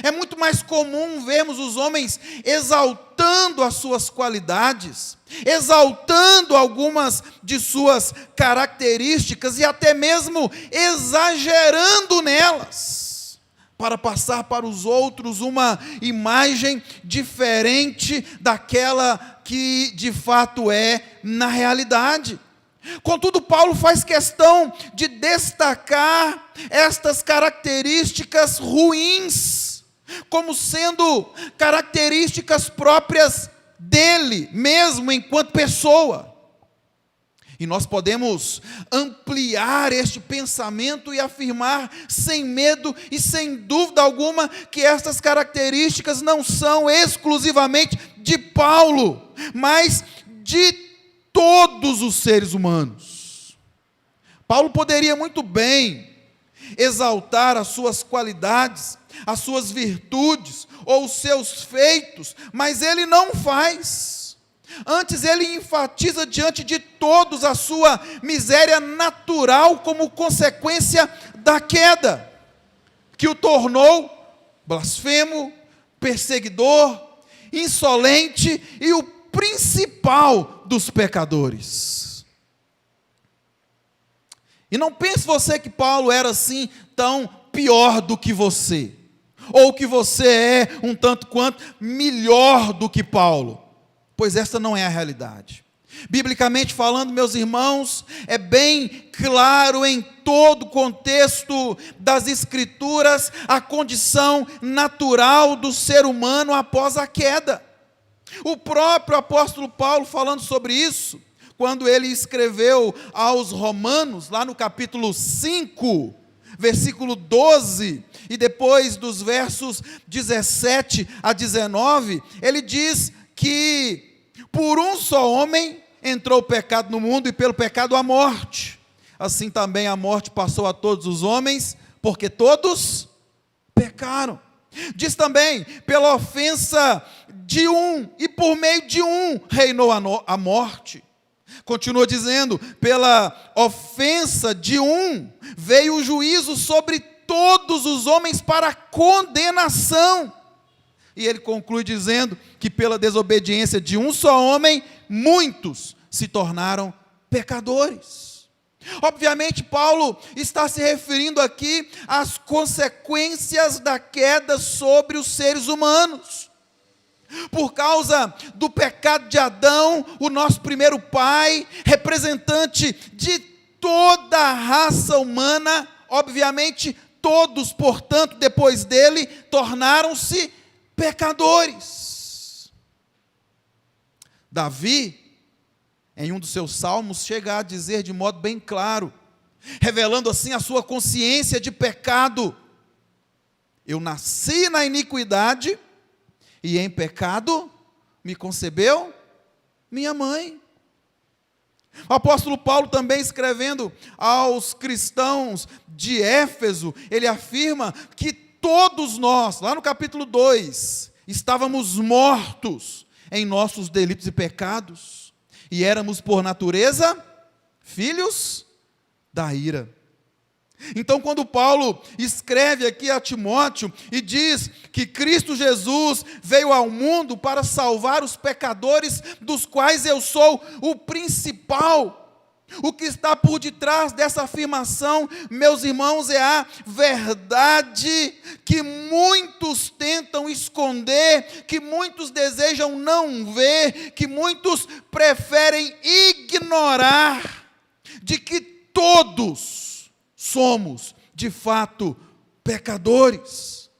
É muito mais comum vermos os homens exaltando as suas qualidades, exaltando algumas de suas características e até mesmo exagerando nelas, para passar para os outros uma imagem diferente daquela que de fato é na realidade. Contudo, Paulo faz questão de destacar estas características ruins como sendo características próprias dele mesmo enquanto pessoa. E nós podemos ampliar este pensamento e afirmar sem medo e sem dúvida alguma que estas características não são exclusivamente de Paulo, mas de todos os seres humanos. Paulo poderia muito bem exaltar as suas qualidades, as suas virtudes ou os seus feitos, mas ele não faz. Antes ele enfatiza diante de todos a sua miséria natural como consequência da queda, que o tornou blasfemo, perseguidor, insolente e o principal dos pecadores. E não pense você que Paulo era assim tão pior do que você, ou que você é um tanto quanto melhor do que Paulo, pois esta não é a realidade. Biblicamente falando, meus irmãos, é bem claro em todo o contexto das Escrituras a condição natural do ser humano após a queda. O próprio apóstolo Paulo falando sobre isso, quando ele escreveu aos Romanos, lá no capítulo 5, versículo 12, e depois dos versos 17 a 19, ele diz que por um só homem entrou o pecado no mundo, e pelo pecado a morte. Assim também a morte passou a todos os homens, porque todos pecaram. Diz também, pela ofensa de um, e por meio de um, reinou a morte. Continua dizendo, pela ofensa de um, veio o juízo sobre todos os homens para condenação. E ele conclui dizendo que pela desobediência de um só homem, muitos se tornaram pecadores. Obviamente, Paulo está se referindo aqui às consequências da queda sobre os seres humanos. Por causa do pecado de Adão, o nosso primeiro pai, representante de toda a raça humana, obviamente todos, portanto, depois dele, tornaram-se pecadores. Davi, em um dos seus salmos, chega a dizer de modo bem claro, revelando assim a sua consciência de pecado: eu nasci na iniquidade, e em pecado me concebeu minha mãe. O apóstolo Paulo também, escrevendo aos cristãos de Éfeso, ele afirma que todos nós, lá no capítulo 2, estávamos mortos em nossos delitos e pecados, e éramos por natureza filhos da ira. Então, quando Paulo escreve aqui a Timóteo e diz que Cristo Jesus veio ao mundo para salvar os pecadores, dos quais eu sou o principal, o que está por detrás dessa afirmação, meus irmãos, é a verdade que muitos tentam esconder, que muitos desejam não ver, que muitos preferem ignorar, de que todos somos, de fato, pecadores,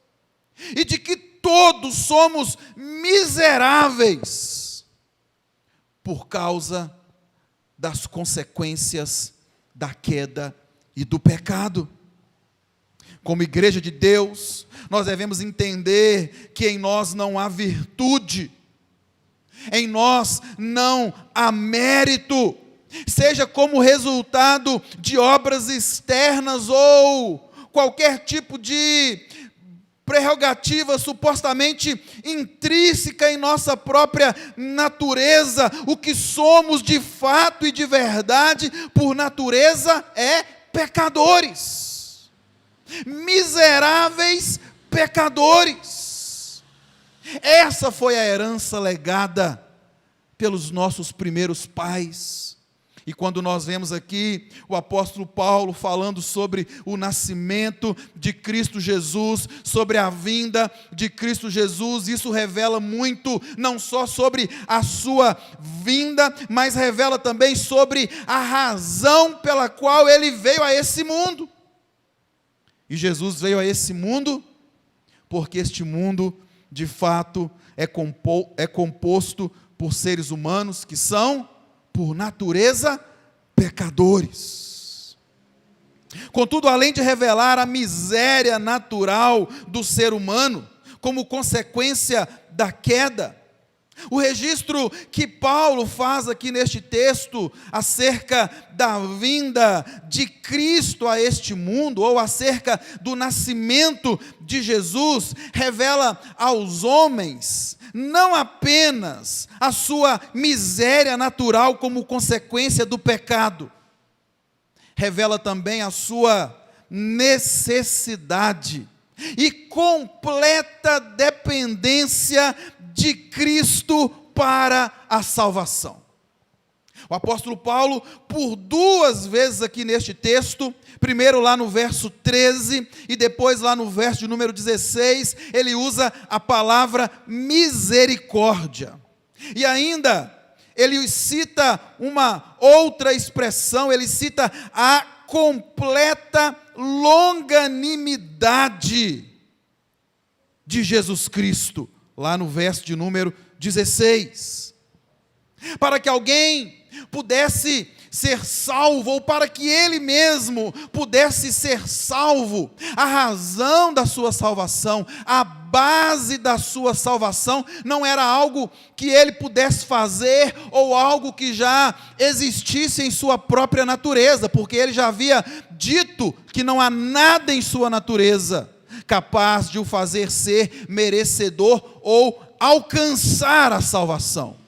e de que todos somos miseráveis por causa das consequências da queda e do pecado. Como igreja de Deus, nós devemos entender que em nós não há virtude, em nós não há mérito, seja como resultado de obras externas ou qualquer tipo de prerrogativa supostamente intrínseca em nossa própria natureza. O que somos de fato e de verdade, por natureza, é pecadores. Miseráveis pecadores. Essa foi a herança legada pelos nossos primeiros pais. E quando nós vemos aqui o apóstolo Paulo falando sobre o nascimento de Cristo Jesus, sobre a vinda de Cristo Jesus, isso revela muito, não só sobre a sua vinda, mas revela também sobre a razão pela qual ele veio a esse mundo. E Jesus veio a esse mundo porque este mundo, de fato, é composto por seres humanos que são, por natureza, pecadores. Contudo, além de revelar a miséria natural do ser humano, como consequência da queda, o registro que Paulo faz aqui neste texto, acerca da vinda de Cristo a este mundo, ou acerca do nascimento de Jesus, revela aos homens, não apenas a sua miséria natural como consequência do pecado, revela também a sua necessidade e completa dependência de Cristo para a salvação. O apóstolo Paulo, por duas vezes aqui neste texto, primeiro lá no verso 13 e depois lá no verso de número 16, ele usa a palavra misericórdia. E ainda, ele cita uma outra expressão, ele cita a completa longanimidade de Jesus Cristo, lá no verso de número 16. Para que alguém pudesse ser salvo, ou para que ele mesmo pudesse ser salvo, a razão da sua salvação, a base da sua salvação, não era algo que ele pudesse fazer, ou algo que já existisse em sua própria natureza, porque ele já havia dito que não há nada em sua natureza capaz de o fazer ser merecedor ou alcançar a salvação.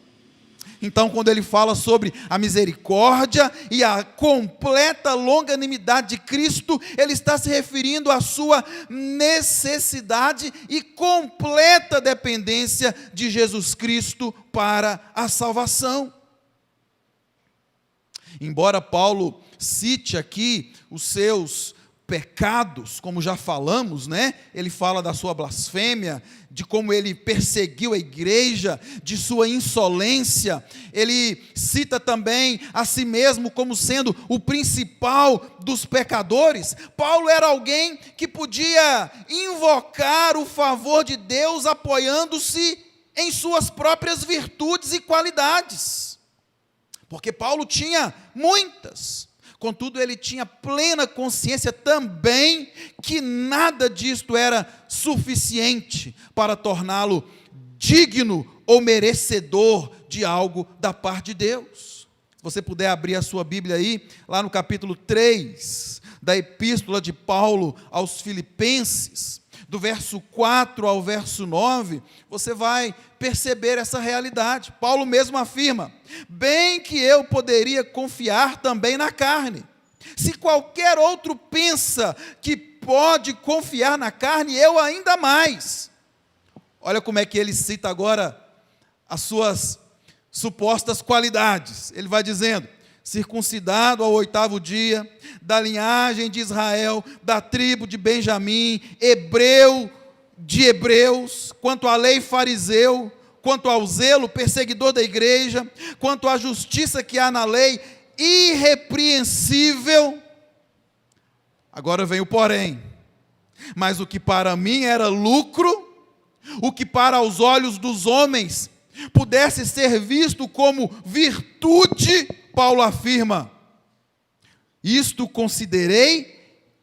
Então, quando ele fala sobre a misericórdia e a completa longanimidade de Cristo, ele está se referindo à sua necessidade e completa dependência de Jesus Cristo para a salvação. Embora Paulo cite aqui os seus pecados, como já falamos, né? Ele fala da sua blasfêmia, de como ele perseguiu a igreja, de sua insolência. Ele cita também a si mesmo como sendo o principal dos pecadores. Paulo era alguém que podia invocar o favor de Deus apoiando-se em suas próprias virtudes e qualidades, porque Paulo tinha muitas. Contudo, ele tinha plena consciência também que nada disto era suficiente para torná-lo digno ou merecedor de algo da parte de Deus. Se você puder abrir a sua Bíblia aí, lá no capítulo 3 da Epístola de Paulo aos Filipenses, do verso 4 ao verso 9, você vai perceber essa realidade. Paulo mesmo afirma: bem que eu poderia confiar também na carne. Se qualquer outro pensa que pode confiar na carne, eu ainda mais. Olha como é que ele cita agora as suas supostas qualidades. Ele vai dizendo: circuncidado ao 8º dia, da linhagem de Israel, da tribo de Benjamim, hebreu de hebreus, quanto à lei fariseu, quanto ao zelo perseguidor da igreja, quanto à justiça que há na lei, irrepreensível. Agora vem o porém. Mas o que para mim era lucro, o que para os olhos dos homens pudesse ser visto como virtude, Paulo afirma: isto considerei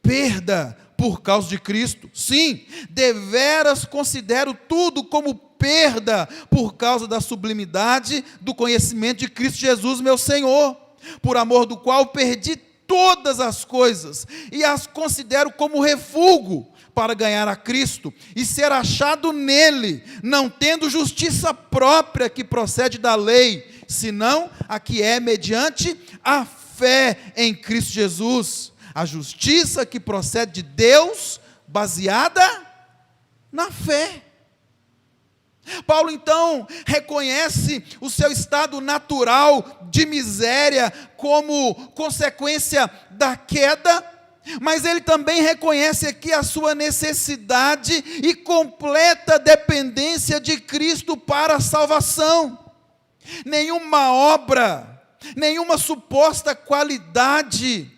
perda por causa de Cristo. Sim, deveras considero tudo como perda por causa da sublimidade do conhecimento de Cristo Jesus, meu Senhor, por amor do qual perdi todas as coisas e as considero como refúgio para ganhar a Cristo e ser achado nele, não tendo justiça própria que procede da lei, senão a que é mediante a fé em Cristo Jesus, a justiça que procede de Deus, baseada na fé. Paulo então reconhece o seu estado natural de miséria como consequência da queda, mas ele também reconhece aqui a sua necessidade e completa dependência de Cristo para a salvação. Nenhuma obra, nenhuma suposta qualidade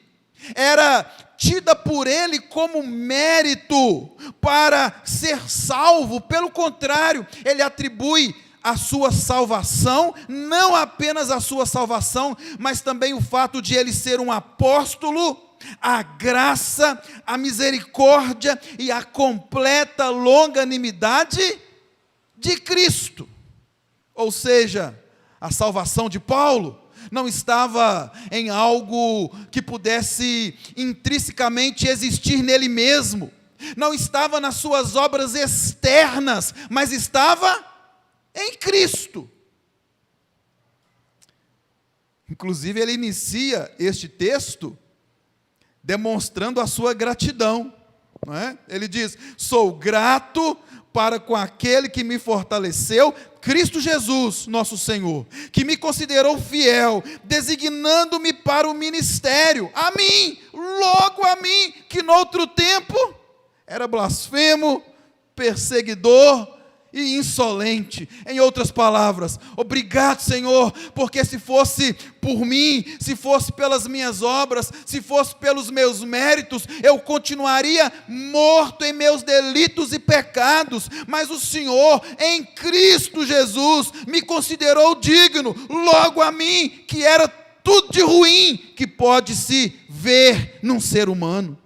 era tida por ele como mérito para ser salvo. Pelo contrário, ele atribui a sua salvação, não apenas a sua salvação, mas também o fato de ele ser um apóstolo, a graça, a misericórdia e a completa longanimidade de Cristo. Ou seja, a salvação de Paulo não estava em algo que pudesse intrinsecamente existir nele mesmo, não estava nas suas obras externas, mas estava em Cristo. Inclusive, ele inicia este texto demonstrando a sua gratidão, não é? Ele diz: sou grato para com aquele que me fortaleceu, Cristo Jesus, nosso Senhor, que me considerou fiel, designando-me para o ministério, a mim, logo a mim, que noutro tempo era blasfemo, perseguidor e insolente. Em outras palavras, obrigado, Senhor, porque se fosse por mim, se fosse pelas minhas obras, se fosse pelos meus méritos, eu continuaria morto em meus delitos e pecados, mas o Senhor, em Cristo Jesus, me considerou digno, logo a mim, que era tudo de ruim que pode se ver num ser humano.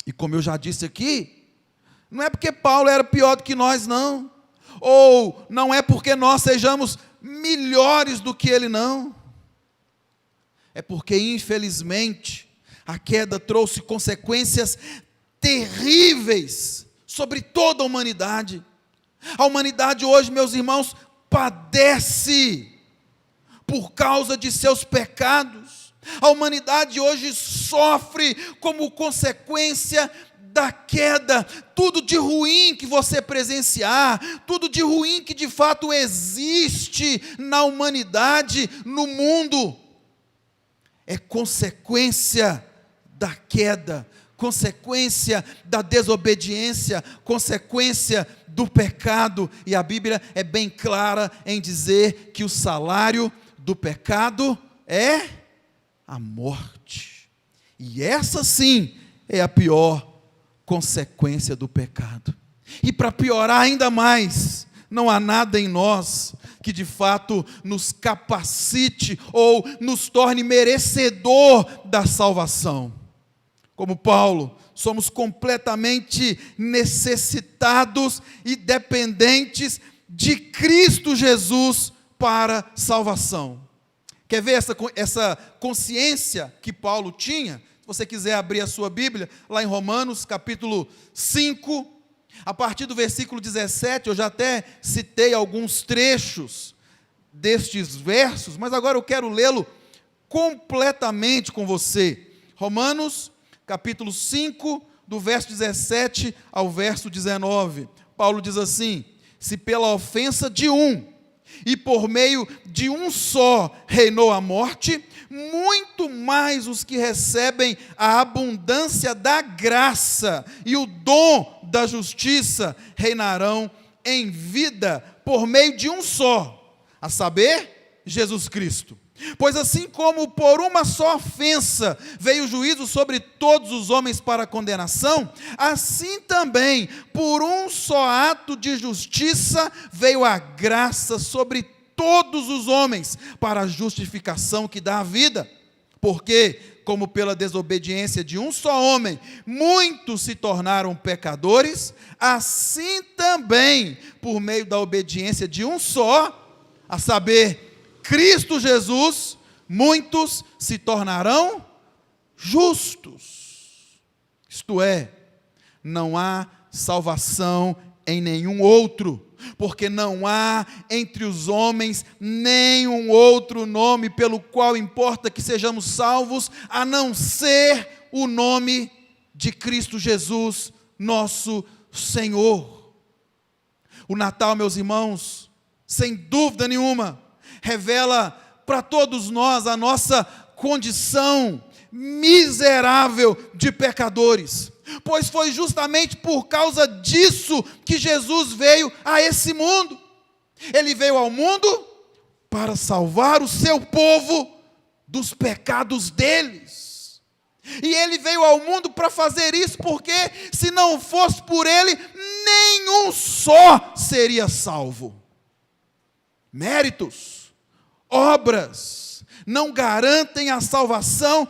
E como eu já disse aqui, não é porque Paulo era pior do que nós, não. Ou não é porque nós sejamos melhores do que ele, não. É porque, infelizmente, a queda trouxe consequências terríveis sobre toda a humanidade. A humanidade hoje, meus irmãos, padece por causa de seus pecados. A humanidade hoje sofre como consequência da queda. Tudo de ruim que você presenciar, tudo de ruim que de fato existe na humanidade, no mundo, é consequência da queda, consequência da desobediência, consequência do pecado. E a Bíblia é bem clara em dizer que o salário do pecado é a morte. E essa sim é a pior consequência do pecado. E para piorar ainda mais, não há nada em nós que de fato nos capacite ou nos torne merecedor da salvação. Como Paulo, somos completamente necessitados e dependentes de Cristo Jesus para salvação. Quer ver essa consciência que Paulo tinha? Se você quiser abrir a sua Bíblia, lá em Romanos, capítulo 5, a partir do versículo 17, eu já até citei alguns trechos destes versos, mas agora eu quero lê-lo completamente com você. Romanos, capítulo 5, do verso 17 ao verso 19. Paulo diz assim: se pela ofensa de um, e por meio de um só reinou a morte, muito mais os que recebem a abundância da graça e o dom da justiça reinarão em vida por meio de um só, a saber, Jesus Cristo. Pois assim como por uma só ofensa veio o juízo sobre todos os homens para condenação, assim também por um só ato de justiça veio a graça sobre todos os homens para a justificação que dá a vida. Porque, como pela desobediência de um só homem, muitos se tornaram pecadores, assim também, por meio da obediência de um só, a saber, Cristo Jesus, muitos se tornarão justos. Isto é, não há salvação em nenhum outro, porque não há entre os homens nenhum outro nome pelo qual importa que sejamos salvos, a não ser o nome de Cristo Jesus, nosso Senhor. O Natal, meus irmãos, sem dúvida nenhuma, revela para todos nós a nossa condição miserável de pecadores, pois foi justamente por causa disso que Jesus veio a esse mundo. Ele veio ao mundo para salvar o seu povo dos pecados deles. E ele veio ao mundo para fazer isso porque, se não fosse por ele, nenhum só seria salvo. Méritos, obras, não garantem a salvação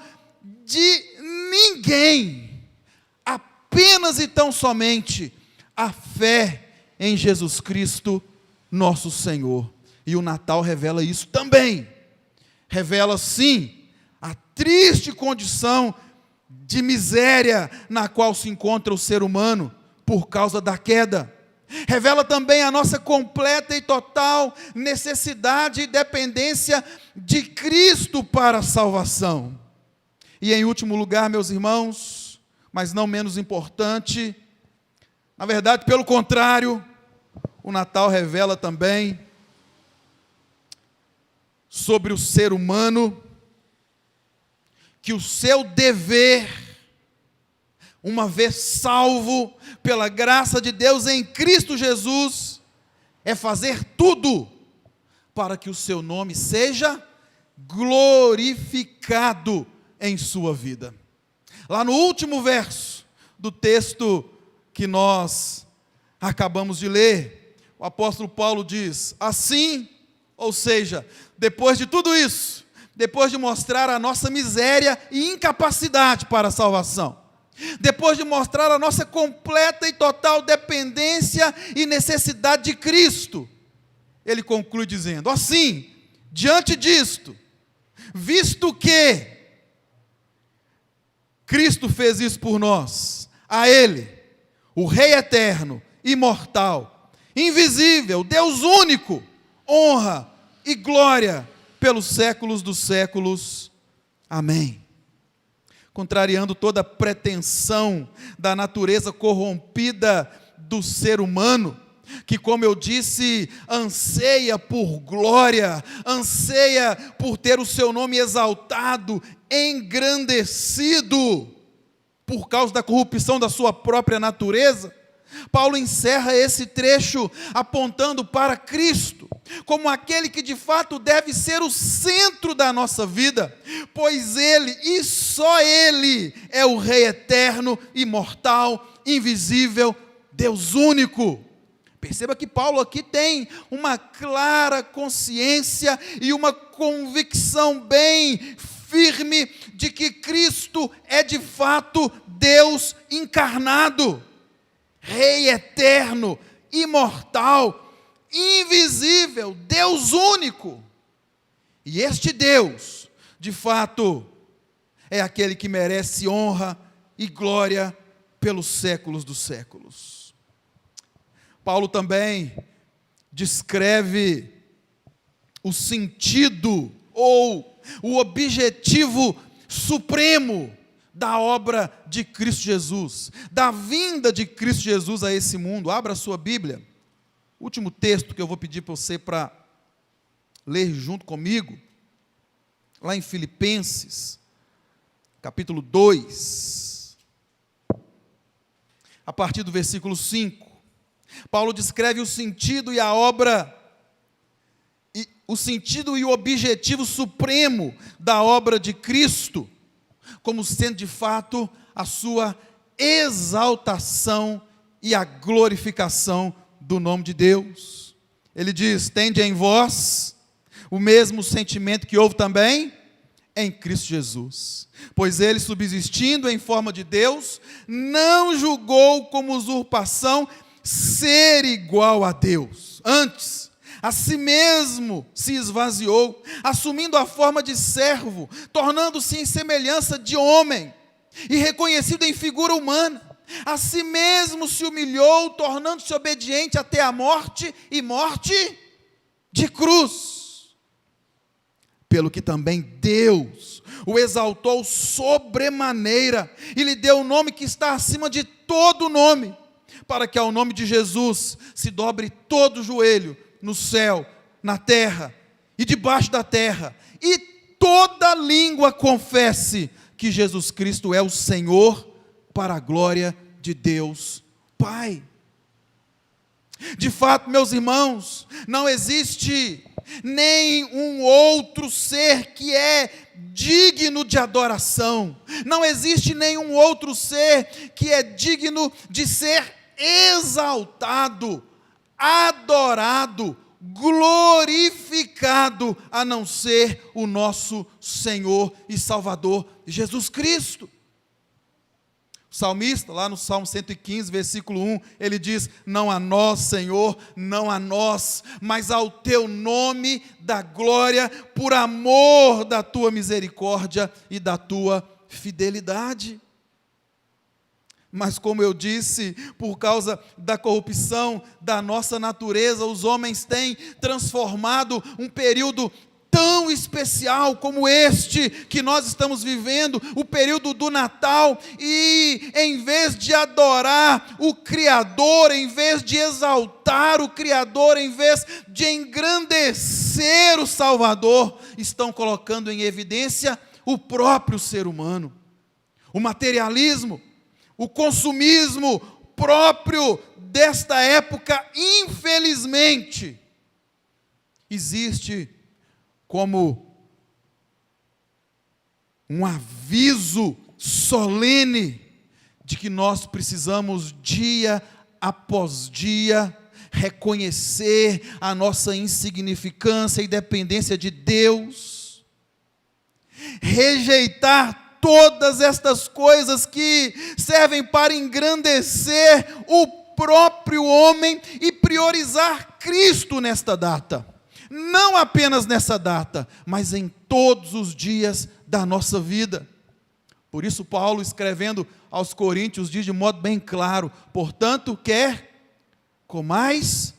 de ninguém. Apenas e tão somente a fé em Jesus Cristo, nosso Senhor. E o Natal revela isso também. Revela, sim, a triste condição de miséria na qual se encontra o ser humano por causa da queda. Revela também a nossa completa e total necessidade e dependência de Cristo para a salvação. E em último lugar, meus irmãos, mas não menos importante, na verdade, pelo contrário, o Natal revela também sobre o ser humano que o seu dever, uma vez salvo pela graça de Deus em Cristo Jesus, é fazer tudo para que o seu nome seja glorificado em sua vida. Lá no último verso do texto que nós acabamos de ler, o apóstolo Paulo diz: assim, ou seja, depois de tudo isso, depois de mostrar a nossa miséria e incapacidade para a salvação, depois de mostrar a nossa completa e total dependência e necessidade de Cristo, ele conclui dizendo: assim, diante disto, visto que Cristo fez isso por nós, a Ele, o Rei eterno, imortal, invisível, Deus único, honra e glória pelos séculos dos séculos. Amém. Contrariando toda pretensão da natureza corrompida do ser humano, que, como eu disse, anseia por glória, anseia por ter o seu nome exaltado, engrandecido, por causa da corrupção da sua própria natureza, Paulo encerra esse trecho apontando para Cristo, como aquele que de fato deve ser o centro da nossa vida, pois Ele, e só Ele, é o Rei eterno, imortal, invisível, Deus único. Perceba que Paulo aqui tem uma clara consciência e uma convicção bem firme de que Cristo é de fato Deus encarnado, Rei eterno, imortal, invisível, Deus único. E este Deus, de fato, é aquele que merece honra e glória pelos séculos dos séculos. Paulo também descreve o sentido ou o objetivo supremo da obra de Cristo Jesus, da vinda de Cristo Jesus a esse mundo. Abra a sua Bíblia, último texto que eu vou pedir para você para ler junto comigo, lá em Filipenses, capítulo 2, a partir do versículo 5. Paulo descreve o sentido e a obra, o sentido e o objetivo supremo da obra de Cristo, como sendo de fato a sua exaltação e a glorificação do nome de Deus. Ele diz: tende em vós o mesmo sentimento que houve também em Cristo Jesus, pois ele, subsistindo em forma de Deus, não julgou como usurpação ser igual a Deus. Antes, a si mesmo se esvaziou, assumindo a forma de servo, tornando-se em semelhança de homem, e reconhecido em figura humana. a si mesmo se humilhou, tornando-se obediente até a morte, e morte de cruz. Pelo que também Deus o exaltou sobremaneira, e lhe deu o nome que está acima de todo nome, para que ao nome de Jesus se dobre todo o joelho, no céu, na terra e debaixo da terra, e toda língua confesse que Jesus Cristo é o Senhor, para a glória de Deus Pai. De fato, meus irmãos, não existe nenhum outro ser que é digno de adoração, não existe nenhum outro ser que é digno de ser exaltado, adorado, glorificado, a não ser o nosso Senhor e Salvador Jesus Cristo. O salmista, lá no Salmo 115, versículo 1, ele diz: não a nós, Senhor, não a nós, mas ao teu nome da glória, por amor da tua misericórdia e da tua fidelidade. Mas como eu disse, por causa da corrupção da nossa natureza, os homens têm transformado um período tão especial como este que nós estamos vivendo, o período do Natal, e em vez de adorar o Criador, em vez de exaltar o Criador, em vez de engrandecer o Salvador, estão colocando em evidência o próprio ser humano, o materialismo, o consumismo próprio desta época. Infelizmente, existe como um aviso solene de que nós precisamos, dia após dia, reconhecer a nossa insignificância e dependência de Deus, rejeitar todas estas coisas que servem para engrandecer o próprio homem e priorizar Cristo nesta data. Não apenas nessa data, mas em todos os dias da nossa vida. Por isso Paulo, escrevendo aos Coríntios, diz de modo bem claro: portanto, quer comais,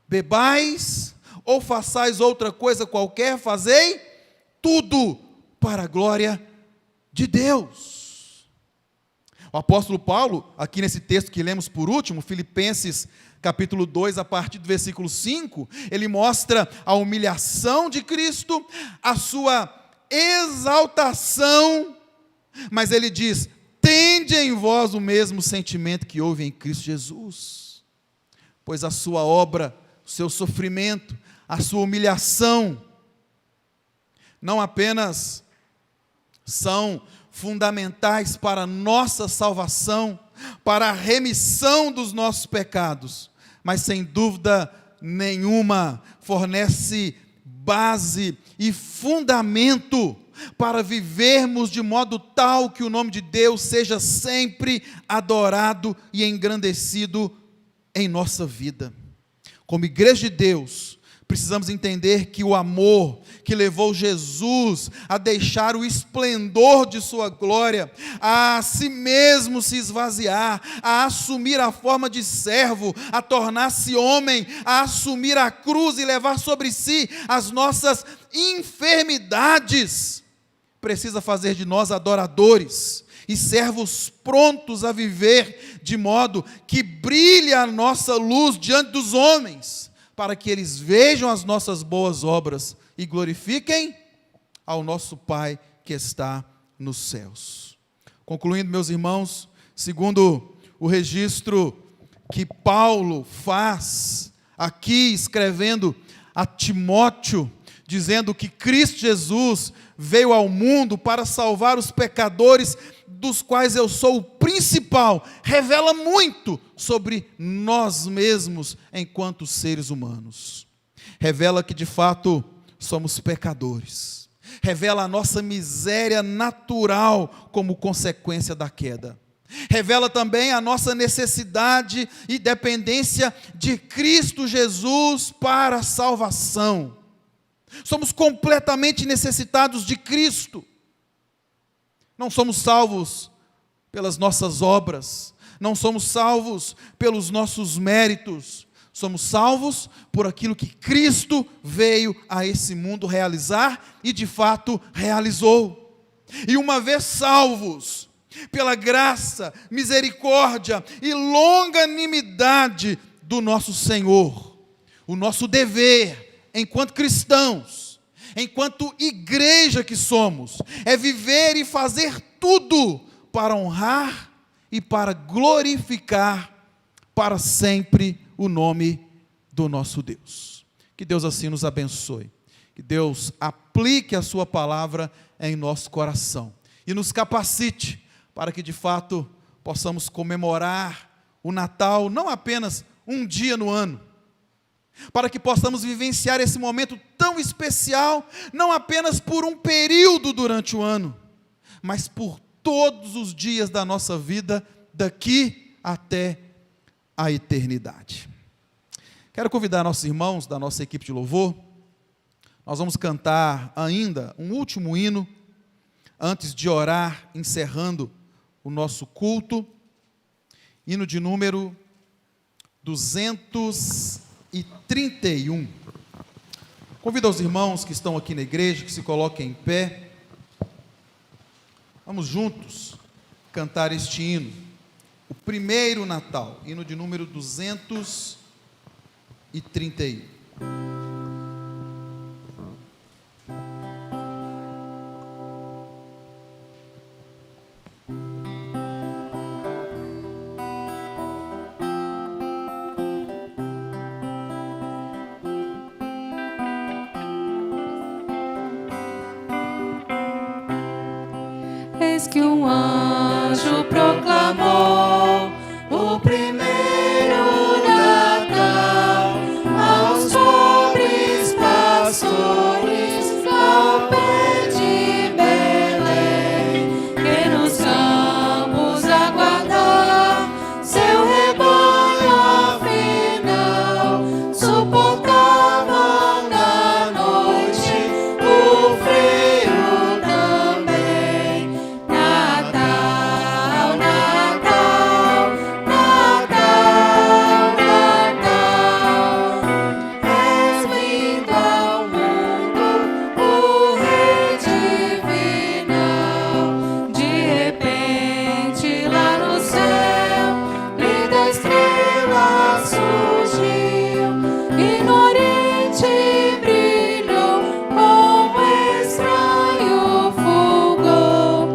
bebais, ou façais outra coisa qualquer, fazei tudo para a glória de Deus. O apóstolo Paulo, aqui nesse texto que lemos por último, Filipenses capítulo 2, a partir do versículo 5, ele mostra a humilhação de Cristo, a sua exaltação, mas ele diz: tende em vós o mesmo sentimento que houve em Cristo Jesus, pois a sua obra, o seu sofrimento, a sua humilhação, não apenas são fundamentais para a nossa salvação, para a remissão dos nossos pecados, mas sem dúvida nenhuma fornece base e fundamento para vivermos de modo tal que o nome de Deus seja sempre adorado e engrandecido em nossa vida. Como igreja de Deus, precisamos entender que o amor que levou Jesus a deixar o esplendor de sua glória, a si mesmo se esvaziar, a assumir a forma de servo, a tornar-se homem, a assumir a cruz e levar sobre si as nossas enfermidades, precisa fazer de nós adoradores e servos prontos a viver de modo que brilhe a nossa luz diante dos homens, para que eles vejam as nossas boas obras e glorifiquem ao nosso Pai que está nos céus. Concluindo, meus irmãos, segundo o registro que Paulo faz aqui, escrevendo a Timóteo, dizendo que Cristo Jesus veio ao mundo para salvar os pecadores, dos quais eu sou o principal, revela muito sobre nós mesmos enquanto seres humanos. Revela que de fato somos pecadores. Revela a nossa miséria natural como consequência da queda. Revela também a nossa necessidade e dependência de Cristo Jesus para a salvação. Somos completamente necessitados de Cristo. Não somos salvos pelas nossas obras, Não somos salvos pelos nossos méritos. Somos salvos por aquilo que Cristo veio a esse mundo realizar e de fato realizou. E uma vez salvos, pela graça, misericórdia e longanimidade do nosso Senhor, o nosso dever, enquanto cristãos, enquanto igreja que somos, é viver e fazer tudo para honrar e para glorificar para sempre o nome do nosso Deus. Que Deus assim nos abençoe, que Deus aplique a sua palavra em nosso coração e nos capacite para que de fato possamos comemorar o Natal não apenas um dia no ano, para que possamos vivenciar esse momento tão especial, não apenas por um período durante o ano, mas por todos os dias da nossa vida, daqui até a eternidade. Quero convidar nossos irmãos da nossa equipe de louvor. Nós vamos cantar ainda um último hino, antes de orar, encerrando o nosso culto, hino de número 231. Convido os irmãos que estão aqui na igreja, que se coloquem em pé. Vamos juntos cantar este hino, o primeiro Natal, hino de número 231. Eis que um anjo proclamou o primeiro Natal aos pobres pastores ao pé de Belém, que nos campos aguardar seu rebanho afinal, suportavam na noite o frio também. Natal, Natal, Natal, Natal, és vindo ao mundo o Rei divinal. De repente lá no céu, linda estrela surgiu, e no oriente brilhou como estranho fulgor.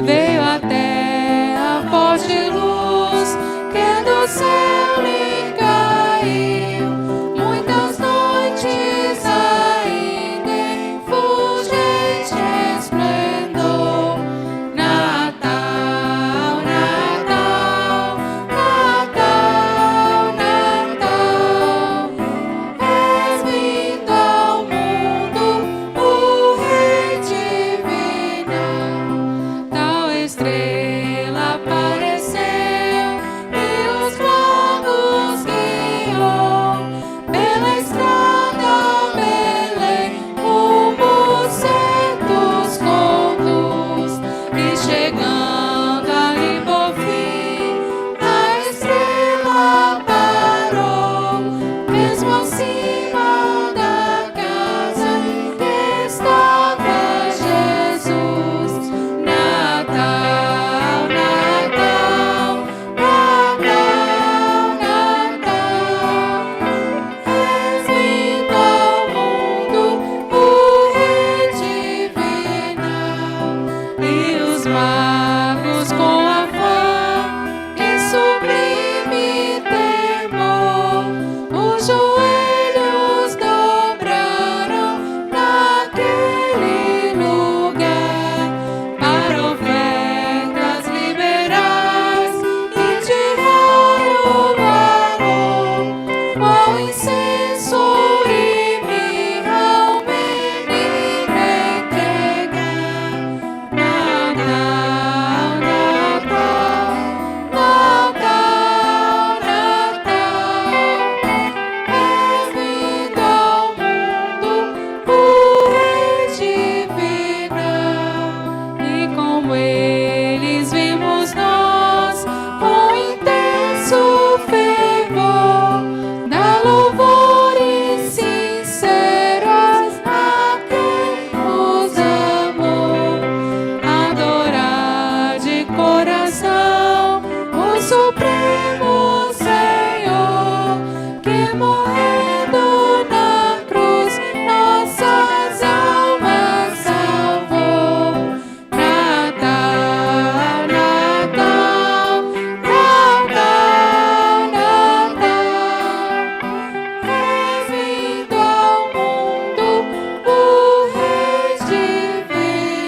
Veio à terra forte luz que do céu lhe caiu, muitas noites ainda em fulgente esplendor. Natal, Natal, Natal, Natal, és vindo ao mundo o Rei divinal. Tal estrela apareceu e os magos guiou pela estrada a Belém, rumo certos conduz. E chegando ali por fim, a estrela parou, mesmo acima da casa que estava Jesus. Natal, Natal, Natal, Natal, és vindo ao mundo o Rei divinal. E os magos com afã e sublime temor, os joelhos dobraram naquele lugar, para ofertas liberais e de raro valor, qual incenso e mirra ao menino entregar. Natal, Natal, Natal, Natal, és vindo ao mundo o Rei divinal. E como eles vimos nós, com que morrendo na cruz nossas almas salvou. Natal, Natal, Natal, Natal, é vindo ao mundo o Rei divino.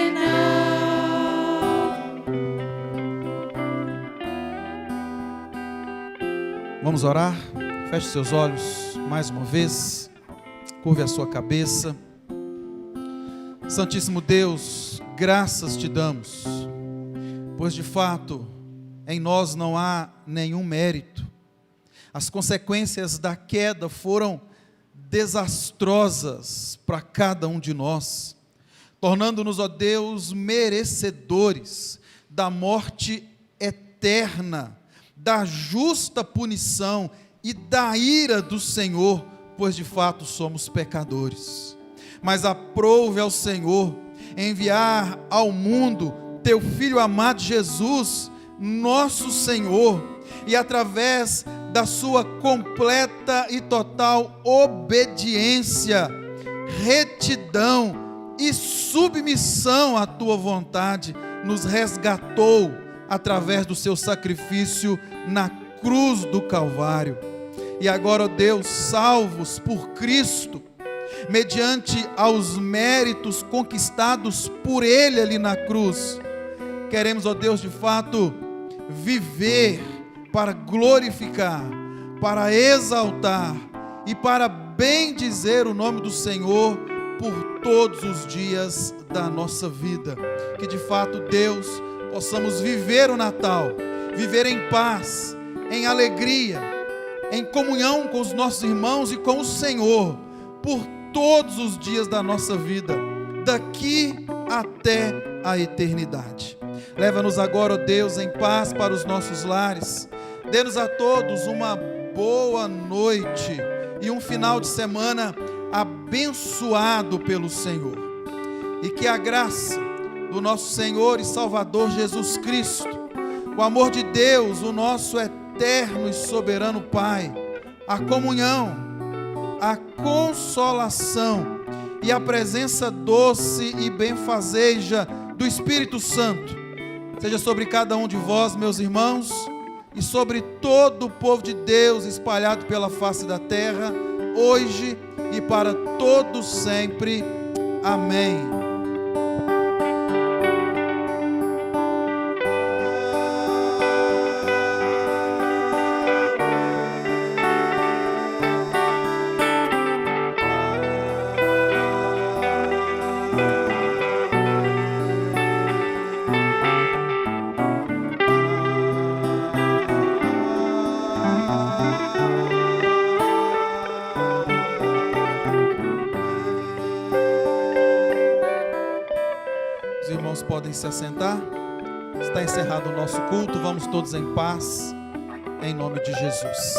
Vamos orar? Feche seus olhos mais uma vez, curve a sua cabeça. Santíssimo Deus, graças te damos, pois de fato em nós não há nenhum mérito. As consequências da queda foram desastrosas para cada um de nós, tornando-nos, ó Deus, merecedores da morte eterna, da justa punição e da ira do Senhor, pois de fato somos pecadores. Mas aprouve ao Senhor enviar ao mundo teu Filho amado Jesus, nosso Senhor, e através da sua completa e total obediência, retidão e submissão à tua vontade, nos resgatou através do seu sacrifício na cruz do Calvário. E agora, ó Deus, salvos por Cristo, mediante aos méritos conquistados por Ele ali na cruz, queremos, ó Deus, de fato, viver para glorificar, para exaltar e para bendizer o nome do Senhor por todos os dias da nossa vida. Que de fato, Deus, possamos viver o Natal, viver em paz, em alegria, em comunhão com os nossos irmãos e com o Senhor, por todos os dias da nossa vida, daqui até a eternidade. Leva-nos agora, ó Deus, em paz para os nossos lares. Dê-nos a todos uma boa noite e um final de semana abençoado pelo Senhor. E que a graça do nosso Senhor e Salvador Jesus Cristo, o amor de Deus, o nosso eterno e soberano Pai, a comunhão, a consolação e a presença doce e benfazeja do Espírito Santo seja sobre cada um de vós, meus irmãos, e sobre todo o povo de Deus espalhado pela face da terra, hoje e para todos sempre. Amém. Os irmãos podem se assentar. Está encerrado o nosso culto. Vamos todos em paz, em nome de Jesus.